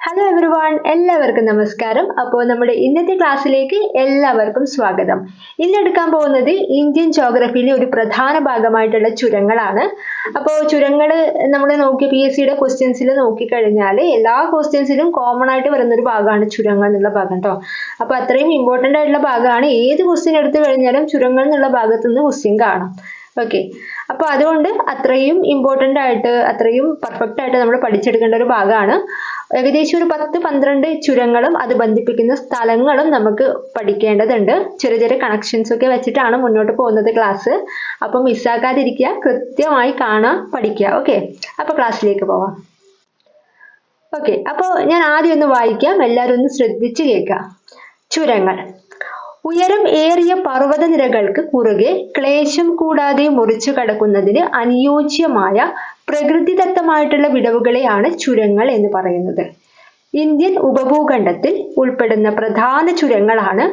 Hello everyone, എല്ലാവർക്കും നമസ്കാരം. അപ്പോൾ നമ്മുടെ ഇന്നത്തെ ക്ലാസ്സിലേക്ക് എല്ലാവർക്കും സ്വാഗതം. ഇന്ന് എടുക്കാൻ പോകുന്നത് ഇന്ത്യൻ ജോഗ്രഫിയിലെ ഒരു പ്രധാന ഭാഗമായിട്ടുള്ള ചുരങ്ങളാണ്. അപ്പോൾ ചുരങ്ങൾ നമ്മൾ നോക്കി PSCയുടെ ക്വസ്റ്റ്യൻസിൽ നോക്കിക്കഴിഞ്ഞാൽ എല്ലാ ക്വസ്റ്റ്യൻസിലും കോമൺ ആയിട്ട് വരുന്ന ഒരു ഭാഗമാണ് ചുരങ്ങൾ എന്നുള്ള ഭാഗം കേട്ടോ. അപ്പോൾ അത്രയും ഇമ്പോർട്ടൻ്റ് ആയിട്ടുള്ള ഭാഗമാണ്. ഏത് ക്വസ്റ്റ്യൻ എടുത്തു കഴിഞ്ഞാലും ചുരങ്ങൾ എന്നുള്ള ഭാഗത്തു നിന്ന് ക്വസ്റ്റ്യൻ കാണാം. ഓക്കെ, അപ്പോൾ അതുകൊണ്ട് അത്രയും ഇമ്പോർട്ടൻ്റ് ആയിട്ട് അത്രയും പെർഫെക്റ്റ് ആയിട്ട് നമ്മൾ പഠിച്ചെടുക്കേണ്ട ഒരു ഭാഗമാണ്. ഏകദേശം ഒരു 10-12 ചുരങ്ങളും അത് ബന്ധിപ്പിക്കുന്ന സ്ഥലങ്ങളും നമുക്ക് പഠിക്കേണ്ടതുണ്ട്. ചെറിയ ചെറിയ കണക്ഷൻസ് ഒക്കെ വെച്ചിട്ടാണ് മുന്നോട്ട് പോകുന്നത് ക്ലാസ്. അപ്പോൾ മിസ്സാക്കാതിരിക്കുക, കൃത്യമായി കാണാൻ പഠിക്കുക. ഓക്കെ, അപ്പോൾ ക്ലാസ്സിലേക്ക് പോവാം. ഓക്കെ, അപ്പോൾ ഞാൻ ആദ്യം ഒന്ന് വായിക്കാം, എല്ലാവരും ഒന്ന് ശ്രദ്ധിച്ച് കേൾക്കുക. ചുരങ്ങൾ ഉയരം ഏറിയ പർവ്വതനിരകൾക്ക് കുറുകെ ക്ലേശം കൂടാതെ മുറിച്ചു കടക്കുന്നതിന് അനുയോജ്യമായ പ്രകൃതിദത്തമായിട്ടുള്ള വിടവുകളെയാണ് ചുരങ്ങൾ എന്ന് പറയുന്നത്. ഇന്ത്യൻ ഉപഭൂഖണ്ഡത്തിൽ ഉൾപ്പെടുന്ന പ്രധാന ചുരങ്ങളാണ്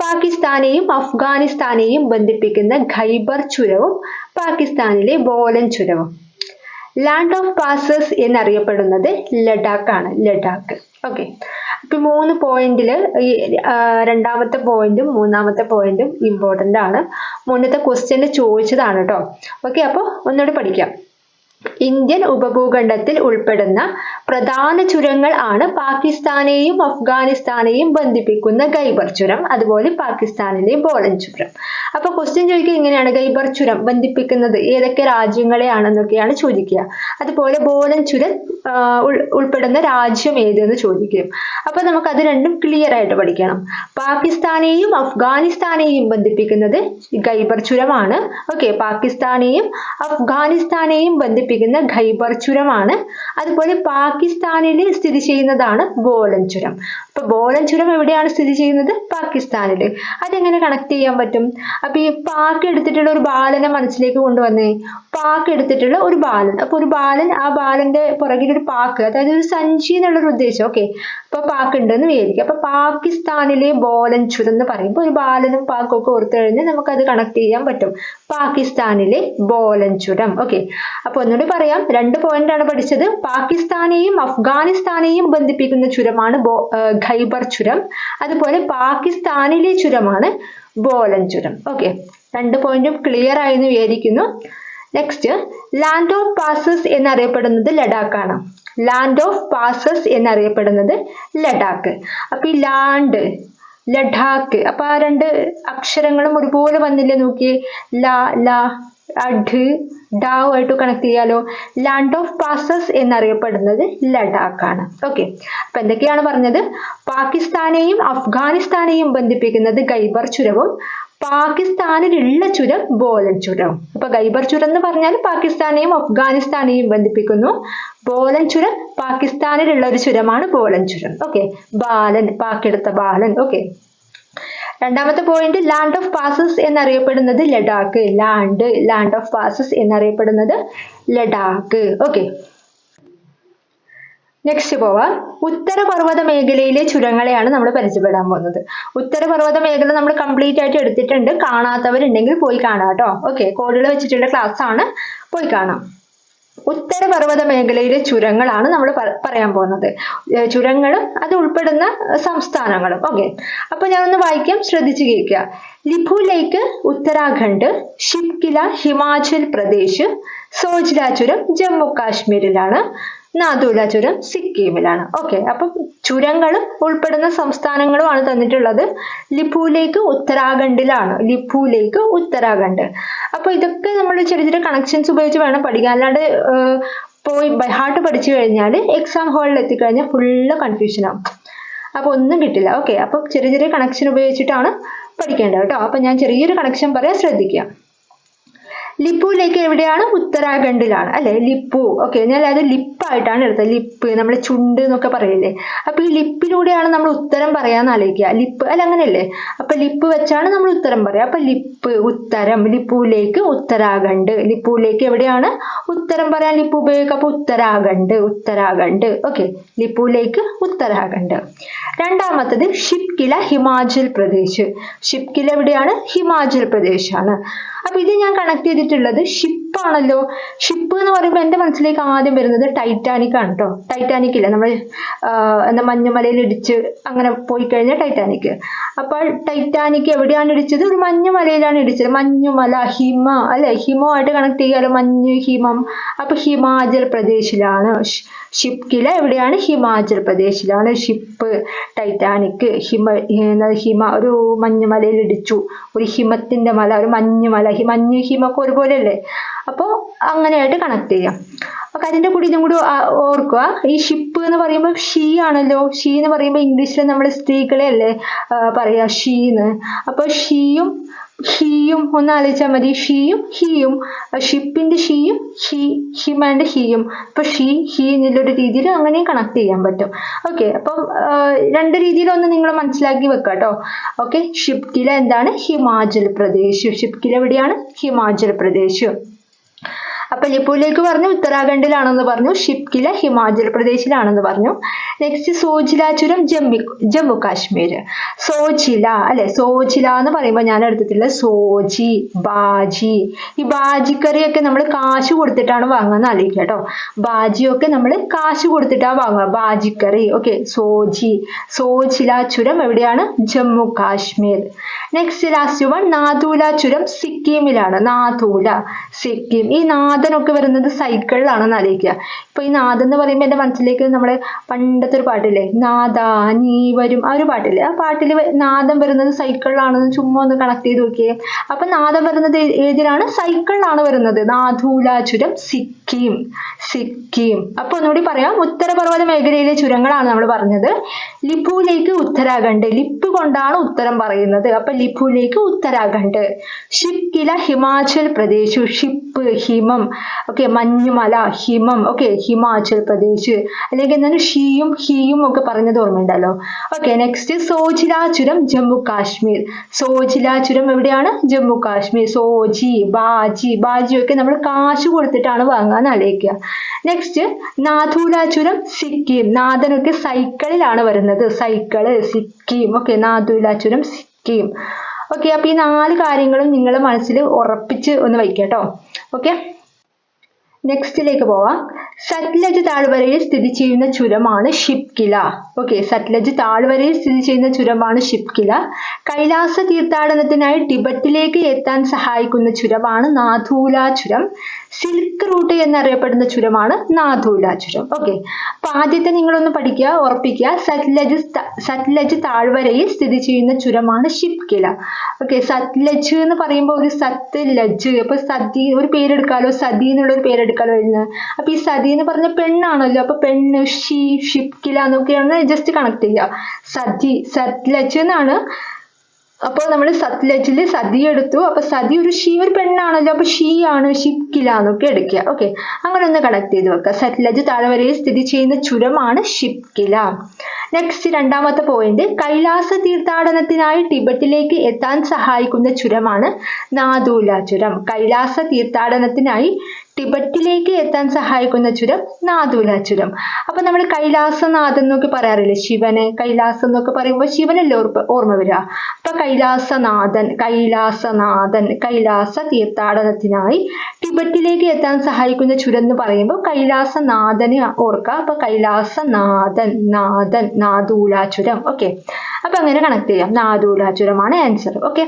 പാകിസ്ഥാനെയും അഫ്ഗാനിസ്ഥാനെയും ബന്ധിപ്പിക്കുന്ന ഖൈബർ ചുരവും പാകിസ്ഥാനിലെ ബോലൻ ചുരവും. ലാൻഡ് ഓഫ് പാസസ് എന്നറിയപ്പെടുന്നത് ലഡാക്ക് ആണ്. ലഡാക്ക്. ഓക്കെ, അപ്പൊ 3 പോയിന്റിൽ ഈ രണ്ടാമത്തെ പോയിന്റും മൂന്നാമത്തെ പോയിന്റും ഇമ്പോർട്ടൻ്റ് ആണ്. മുന്നത്തെ ക്വസ്റ്റ്യനിൽ ചോദിച്ചതാണ് കേട്ടോ. ഓക്കെ, അപ്പോൾ ഒന്നുകൂടി പഠിക്കാം. ഇന്ത്യൻ ഉപഭൂഖണ്ഡത്തിൽ ഉൾപ്പെടുന്ന പ്രധാന ചുരങ്ങൾ ആണ് പാകിസ്ഥാനെയും അഫ്ഗാനിസ്ഥാനെയും ബന്ധിപ്പിക്കുന്ന ഖൈബർ ചുരം, അതുപോലെ പാകിസ്ഥാനിലെ ബോലൻ ചുരം. അപ്പൊ ക്വസ്റ്റ്യൻ ചോദിക്കുക ഇങ്ങനെയാണ്: ഖൈബർ ചുരം ബന്ധിപ്പിക്കുന്നത് ഏതൊക്കെ രാജ്യങ്ങളെയാണെന്നൊക്കെയാണ് ചോദിക്കുക. അതുപോലെ ബോലൻ ചുരം ഉൾപ്പെടുന്ന രാജ്യം ഏതെന്ന് ചോദിക്കും. അപ്പൊ നമുക്ക് അത് രണ്ടും ക്ലിയർ ആയിട്ട് പഠിക്കണം. പാകിസ്ഥാനെയും അഫ്ഗാനിസ്ഥാനെയും ബന്ധിപ്പിക്കുന്നത് ഖൈബർ ചുരമാണ്. ഓക്കെ, പാകിസ്ഥാനെയും അഫ്ഗാനിസ്ഥാനെയും ബന്ധിപ്പിക്കുന്ന ഖൈബർ ചുരമാണ്. അതുപോലെ പാകിസ്ഥാനിൽ സ്ഥിതി ചെയ്യുന്നതാണ് ബോലൻ ചുരം. അപ്പൊ ബോലൻ ചുരം എവിടെയാണ് സ്ഥിതി ചെയ്യുന്നത്? പാകിസ്ഥാനിൽ. അതെങ്ങനെ കണക്ട് ചെയ്യാൻ പറ്റും? അപ്പൊ ഈ പാക്ക് എടുത്തിട്ടുള്ള ഒരു ബാലനെ മനസ്സിലേക്ക് കൊണ്ടുവന്നേ. പാക്ക് എടുത്തിട്ടുള്ള ഒരു ബാലൻ, അപ്പൊ ഒരു ബാലൻ, ആ ബാലന്റെ പുറകിൽ ഒരു പാക്ക്, അതായത് ഒരു സഞ്ചി എന്നുള്ളൊരു ഉദ്ദേശം. ഓക്കെ, അപ്പൊ പാക്ക് ഉണ്ടെന്ന് വിചാരിക്കുക. അപ്പൊ പാകിസ്ഥാനിലെ ബോലൻ ചുരം എന്ന് പറയുമ്പോൾ ഒരു ബാലനും പാക്കും ഒക്കെ ഓർത്തു കഴിഞ്ഞാൽ നമുക്കത് കണക്ട് ചെയ്യാൻ പറ്റും. പാകിസ്ഥാനിലെ ബോലൻ ചുരം. ഓക്കെ, അപ്പൊ ഒന്നുകൂടി പറയാം, 2 പോയിന്റ് ആണ് പഠിച്ചത്. പാകിസ്ഥാനെയും അഫ്ഗാനിസ്ഥാനെയും ബന്ധിപ്പിക്കുന്ന ചുരമാണ് ഖൈബർ ചുരം. അതുപോലെ പാകിസ്ഥാനിലെ ചുരമാണ് ബോലൻ ചുരം. ഓക്കെ, 2 പോയിന്റും ക്ലിയർ ആയെന്ന് വിചാരിക്കുന്നു. നെക്സ്റ്റ്, ലാൻഡ് ഓഫ് പാസസ് എന്നറിയപ്പെടുന്നത് ലഡാക്കാണ്. ലാൻഡ് ഓഫ് പാസസ് എന്നറിയപ്പെടുന്നത് ലഡാക്ക്. അപ്പൊ ഈ ലാൻഡ്, ലഡാക്ക്, അപ്പൊ ആ 2 അക്ഷരങ്ങളും ഒരുപോലെ വന്നില്ലേ നോക്കിയേ. ല, ല, അഡ്, ഡാവ് ആയിട്ട് കണക്ട് ചെയ്യാലോ. ലാൻഡ് ഓഫ് പാസസ് എന്നറിയപ്പെടുന്നത് ലഡാക്കാണ്. ഓക്കെ, അപ്പൊ എന്തൊക്കെയാണ് പറഞ്ഞത്? പാകിസ്ഥാനെയും അഫ്ഗാനിസ്ഥാനെയും ബന്ധിപ്പിക്കുന്നത് ഖൈബർ ചുരവും പാകിസ്ഥാനിലുള്ള ചുരം ബോലൻ ചുരം. അപ്പൊ ഖൈബർ ചുരം എന്ന് പറഞ്ഞാൽ പാകിസ്ഥാനെയും അഫ്ഗാനിസ്ഥാനെയും ബന്ധിപ്പിക്കുന്നു. ബോലൻ ചുരം പാകിസ്ഥാനിലുള്ള ഒരു ചുരമാണ് ബോലൻ ചുരം. ഓക്കെ, ബാലൻ, പാക്കെടുത്ത ബാലൻ. ഓക്കെ, രണ്ടാമത്തെ പോയിന്റ്, ലാൻഡ് ഓഫ് പാസസ് എന്നറിയപ്പെടുന്നത് ലഡാക്ക്. ലാൻഡ് ഓഫ് പാസസ് എന്നറിയപ്പെടുന്നത് ലഡാക്ക്. ഓക്കെ, നെക്സ്റ്റ് പോവാം. ഉത്തരപർവ്വത മേഖലയിലെ ചുരങ്ങളെയാണ് നമ്മൾ പരിചയപ്പെടാൻ പോകുന്നത്. ഉത്തരപർവ്വത മേഖല നമ്മൾ കംപ്ലീറ്റ് ആയിട്ട് എടുത്തിട്ടുണ്ട്. കാണാത്തവരുണ്ടെങ്കിൽ പോയി കാണാം കേട്ടോ. ഓക്കെ, കോഡുകൾ വെച്ചിട്ടുള്ള ക്ലാസ് ആണ്, പോയി കാണാം. ഉത്തരപർവ്വത മേഖലയിലെ ചുരങ്ങളാണ് നമ്മൾ പറയാൻ പോകുന്നത്. ചുരങ്ങളും അത് ഉൾപ്പെടുന്ന സംസ്ഥാനങ്ങളും. ഓക്കെ, അപ്പൊ ഞാനൊന്ന് വായിക്കാം, ശ്രദ്ധിച്ചു കേൾക്കുക. ലിപു ലേക്ക് ഉത്തരാഖണ്ഡ്, ഷിപ്കില ഹിമാചൽ പ്രദേശ്, സോജ്ല ചുരം ജമ്മു കാശ്മീരിലാണ്, നാഥുല ചുരം സിക്കിമിലാണ്. ഓക്കെ, അപ്പൊ ചുരങ്ങളും ഉൾപ്പെടുന്ന സംസ്ഥാനങ്ങളുമാണ് തന്നിട്ടുള്ളത്. ലിപു ലേക്ക് ഉത്തരാഖണ്ഡിലാണ്. ലിപു ലേക്ക് ഉത്തരാഖണ്ഡ്. അപ്പൊ ഇതൊക്കെ നമ്മൾ ചെറിയ ചെറിയ കണക്ഷൻസ് ഉപയോഗിച്ച് വേണം പഠിക്കാൻ. അല്ലാണ്ട് പോയി ബൈ ഹാർട്ട് പഠിച്ചു കഴിഞ്ഞാൽ എക്സാം ഹാളിൽ എത്തിക്കഴിഞ്ഞാൽ ഫുള്ള് കൺഫ്യൂഷൻ ആവും, അപ്പൊ ഒന്നും കിട്ടില്ല. ഓക്കെ, അപ്പൊ ചെറിയ ചെറിയ കണക്ഷൻ ഉപയോഗിച്ചിട്ടാണ് പഠിക്കേണ്ടത് കേട്ടോ. അപ്പൊ ഞാൻ ചെറിയൊരു കണക്ഷൻ പറയാൻ ശ്രദ്ധിക്കുക. ലിപു ലേക്ക് എവിടെയാണ്? ഉത്തരാഖണ്ഡിലാണ് അല്ലെ, ലിപ്പു. ഓക്കെ, ഞാൻ അത് ലിപ്പായിട്ടാണ് എടുത്തത്. ലിപ്പ്, നമ്മൾ ചുണ്ട് എന്നൊക്കെ പറയില്ലേ. അപ്പൊ ഈ ലിപ്പിലൂടെയാണ് നമ്മൾ ഉത്തരം പറയാന്ന് ആലോചിക്കുക. ലിപ്പ് അല്ല, അങ്ങനെയല്ലേ? അപ്പൊ ലിപ്പ് വെച്ചാണ് നമ്മൾ ഉത്തരം പറയുക. അപ്പൊ ലിപ്പ്, ഉത്തരം. ലിപ്പുലേക്ക് ഉത്തരാഖണ്ഡ്. ലിപ്പുലേക്ക് എവിടെയാണ് ഉത്തരം പറയാൻ ലിപ്പ് ഉപയോഗിക്കുക? അപ്പൊ ഉത്തരാഖണ്ഡ്, ഉത്തരാഖണ്ഡ്. ഓക്കെ, ലിപ്പുലേക്ക് ഉത്തരാഖണ്ഡ്. രണ്ടാമത്തത് ഷിപ്കില ഹിമാചൽ പ്രദേശ്. ഷിപ്കില എവിടെയാണ്? ഹിമാചൽ പ്രദേശ് ആണ്. അപ്പൊ ഇത് ഞാൻ കണക്ട് ചെയ്തിട്ടുള്ളത് ഷിപ്പ് ഷിപ്പാണല്ലോ. ഷിപ്പ് എന്ന് പറയുമ്പോൾ എൻ്റെ മനസ്സിലേക്ക് ആദ്യം വരുന്നത് ടൈറ്റാനിക് ആണ് കേട്ടോ. ടൈറ്റാനിക് ഇല്ല, നമ്മൾ എന്താ മഞ്ഞുമലയിൽ ഇടിച്ച് അങ്ങനെ പോയി കഴിഞ്ഞാൽ ടൈറ്റാനിക്. അപ്പോൾ ടൈറ്റാനിക് എവിടെയാണ് ഇടിച്ചത്? ഒരു മഞ്ഞുമലയിലാണ് ഇടിച്ചത്. മഞ്ഞുമല, ഹിമ അല്ലെ, ഹിമമായിട്ട് കണക്ട് ചെയ്യാലോ, മഞ്ഞ് ഹിമം. അപ്പൊ ഹിമാചൽ പ്രദേശിലാണ്. ഷിപ്കില എവിടെയാണ്? ഹിമാചൽ പ്രദേശിലാണ്. ഷിപ്പ്, ടൈറ്റാനിക്, ഹിമ ഒരു മഞ്ഞുമലയിൽ ഇടിച്ചു. ഒരു ഹിമത്തിന്റെ മല, ഒരു മഞ്ഞുമല, മഞ്ഞ് ഹിമൊക്കെ ഒരുപോലെ അല്ലേ. അപ്പോൾ അങ്ങനെയായിട്ട് കണക്ട് ചെയ്യാം. അപ്പൊ അതിന്റെ കൂടി ഇതും കൂടി ഓർക്കുക. ഈ ഷിപ്പ് എന്ന് പറയുമ്പോൾ ഷീ ആണല്ലോ. ഷീ എന്ന് പറയുമ്പോൾ ഇംഗ്ലീഷിൽ നമ്മൾ സ്ത്രീകളെ അല്ലേ പറയാ ഷീന്ന്. അപ്പൊ ഷീയും ഹീയും ഒന്ന് ആലോചിച്ചാൽ മതി. ഷീയും ഹീയും, ഷിപ്പിന്റെ ഷീയും ഹിം ആൻഡ് ഹീയും. അപ്പൊ ഷീ ഹീ എന്നുള്ളൊരു രീതിയിൽ അങ്ങനെയും കണക്ട് ചെയ്യാൻ പറ്റും. ഓക്കെ, അപ്പം രണ്ട് രീതിയിലൊന്ന് നിങ്ങൾ മനസ്സിലാക്കി വെക്കുക കേട്ടോ. ഓക്കെ, ഷിപ്കില എന്താണ്? ഹിമാചൽ പ്രദേശ്. ഷിപ്കില എവിടെയാണ്? ഹിമാചൽ പ്രദേശ്. അപ്പൊ ലിപ്പുലേക്ക് പറഞ്ഞു ഉത്തരാഖണ്ഡിലാണെന്ന് പറഞ്ഞു. ഷിപ്കില ഹിമാചൽ പ്രദേശിലാണെന്ന് പറഞ്ഞു. നെക്സ്റ്റ് സോജില ചുരം ജമ്മു കാശ്മീർ. സോജില അല്ലെ, സോജില എന്ന് പറയുമ്പോൾ ഞാൻ എടുത്തിട്ടുള്ള സോജി, ബാജി. ഈ ബാജിക്കറിയൊക്കെ നമ്മൾ കാശ് കൊടുത്തിട്ടാണ് വാങ്ങുന്നത് ആലോചിക്കുക കേട്ടോ. ബാജിയൊക്കെ നമ്മൾ കാശ് കൊടുത്തിട്ടാണ് വാങ്ങുക, ബാജിക്കറി. ഓക്കെ, സോജി. സോജില ചുരം എവിടെയാണ്? Jammu Kashmir. Next last one Nathula ചുരം സിക്കിമിലാണ്. നാഥൂല, സിക്കിം. ഈ നാഥനൊക്കെ വരുന്നത് സൈക്കിളിലാണെന്ന് ആലോചിക്കുക. ഇപ്പൊ ഈ നാഥൻ എന്ന് പറയുമ്പോൾ എന്റെ മനസ്സിലേക്ക് നമ്മുടെ പണ്ടത്തെ ഒരു പാട്ടില്ലേ, നാദാ നീ വരും, ആ ഒരു പാട്ടില്ലേ, ആ പാട്ടിൽ നാദം വരുന്നത് സൈക്കിളിലാണെന്ന് ചുമ്മാ ഒന്ന് കണക്ട് ചെയ്ത് നോക്കിയേ. അപ്പൊ നാദം വരുന്നത് ഏതിലാണ്? സൈക്കിളിലാണ് വരുന്നത്. നാഥൂല ചുരം സിക്കിം. സിക്കിം. അപ്പൊ ഒന്നുകൂടി പറയാം, ഉത്തരപർവ്വത മേഖലയിലെ ചുരങ്ങളാണ് നമ്മൾ പറഞ്ഞത്. ലിപ്പുലേക്ക് ഉത്തരാഖണ്ഡ്. ലിപ്പ് കൊണ്ടാണ് ഉത്തരം പറയുന്നത്. അപ്പൊ ലിപ്പുലേക്ക് ഉത്തരാഖണ്ഡ്. ഷിപ്കില ഹിമാചൽ പ്രദേശ്. ഷിപ്പ് ഹിമം. ഓക്കെ, മഞ്ഞുമല, ഹിമം. ഓക്കെ, ഹിമാചൽ പ്രദേശ്. അല്ലെങ്കിൽ എന്താണ് ഷിയും ഹിയും ഒക്കെ പറഞ്ഞത് ഓർമ്മയുണ്ടല്ലോ. ഓക്കെ, നെക്സ്റ്റ് സോജില ചുരം ജമ്മു കാശ്മീർ. സോജില ചുരം എവിടെയാണ്? ജമ്മു കാശ്മീർ. സോജി, ബാജി. ബാജിയൊക്കെ നമ്മൾ കാശ് കൊടുത്തിട്ടാണ് വാങ്ങാൻ ആലോചിക്കുക. നെക്സ്റ്റ് നാഥൂല ചുരം സിക്കിം. നാഥനൊക്കെ സൈക്കിളിലാണ് വരുന്നത്. സൈക്കിള്, സിക്കിം. ഓക്കെ, നാഥൂല ചുരം സിക്കിം. ഓക്കെ, അപ്പൊ ഈ 4 കാര്യങ്ങളും നിങ്ങൾ മനസ്സിൽ ഉറപ്പിച്ച് ഒന്ന് വയ്ക്കുക കേട്ടോ. ഓക്കെ, നെക്സ്റ്റിലേക്ക് പോവാം. സത്ലജ് താഴ്വരയിൽ സ്ഥിതി ചെയ്യുന്ന ചുരമാണ് ഷിപ്കില. ഓക്കെ, സത്ലജ് താഴ്വരയിൽ സ്ഥിതി ചെയ്യുന്ന ചുരമാണ് ഷിപ്കില. കൈലാസ തീർത്ഥാടനത്തിനായി ടിബറ്റിലേക്ക് എത്താൻ സഹായിക്കുന്ന ചുരമാണ് നാഥൂല ചുരം. സിൽക്ക് റൂട്ട് എന്നറിയപ്പെടുന്ന ചുരമാണ് നാഥൂല ചുരം. ഓക്കെ, അപ്പൊ ആദ്യത്തെ നിങ്ങളൊന്ന് പഠിക്കുക, ഉറപ്പിക്കുക. സത്ലജ് താഴ്വരയിൽ സ്ഥിതി ചെയ്യുന്ന ചുരമാണ് ഷിപ്കില. ഓക്കെ, സത്ലജ് എന്ന് പറയുമ്പോൾ ഒരു സത്ത് ലജ്. അപ്പൊ സതി ഒരു പേരെടുക്കാലോ, സതി എന്നുള്ള ഒരു പേരെടുക്കാലോ വരുന്നത്. അപ്പൊ ഈ സതി എന്ന് പറഞ്ഞ പെണ്ണാണല്ലോ. അപ്പൊ പെണ്ണ്, ഷിപ്കില എന്നൊക്കെയാണ് ജസ്റ്റ് കണക്ട് ചെയ്യുക. സതി, സത്ലജ് എന്നാണ്. അപ്പോൾ നമ്മൾ സത്ലജില് സതി എടുത്തു. അപ്പൊ സതി ഒരു ഒരു പെണ്ണാണല്ലോ. അപ്പൊ ആണ്, ഷിപ്കില എന്നൊക്കെ എടുക്കുക. ഓക്കെ, അങ്ങനെ ഒന്ന് കണക്ട് ചെയ്ത് വെക്കുക. സത്ലജ് താഴ്വരയിൽ സ്ഥിതി ചെയ്യുന്ന ചുരമാണ് ഷിപ്കില. നെക്സ്റ്റ് രണ്ടാമത്തെ പോയിന്റ്, കൈലാസ തീർത്ഥാടനത്തിനായി ടിബറ്റിലേക്ക് എത്താൻ സഹായിക്കുന്ന ചുരമാണ് നാഥൂല ചുരം. കൈലാസ തീർത്ഥാടനത്തിനായി ടിബറ്റിലേക്ക് എത്താൻ സഹായിക്കുന്ന ചുരം നാഥൂല ചുരം. അപ്പൊ നമ്മൾ കൈലാസനാഥൻ എന്നൊക്കെ പറയാറില്ലേ, ശിവന് കൈലാസം എന്നൊക്കെ പറയുമ്പോൾ ശിവനല്ലേ ഓർമ്മ വരിക. അപ്പൊ കൈലാസനാഥൻ, കൈലാസ തീർത്ഥാടനത്തിനായി ടിബറ്റിലേക്ക് എത്താൻ സഹായിക്കുന്ന ചുരം എന്ന് പറയുമ്പോൾ കൈലാസനാഥനെ ഓർക്കുക. അപ്പൊ കൈലാസനാഥൻ, നാഥൂല ചുരം. ഓക്കെ, അപ്പൊ അങ്ങനെ കണക്ട് ചെയ്യാം. നാഥൂല ചുരമാണ് answer. Okay,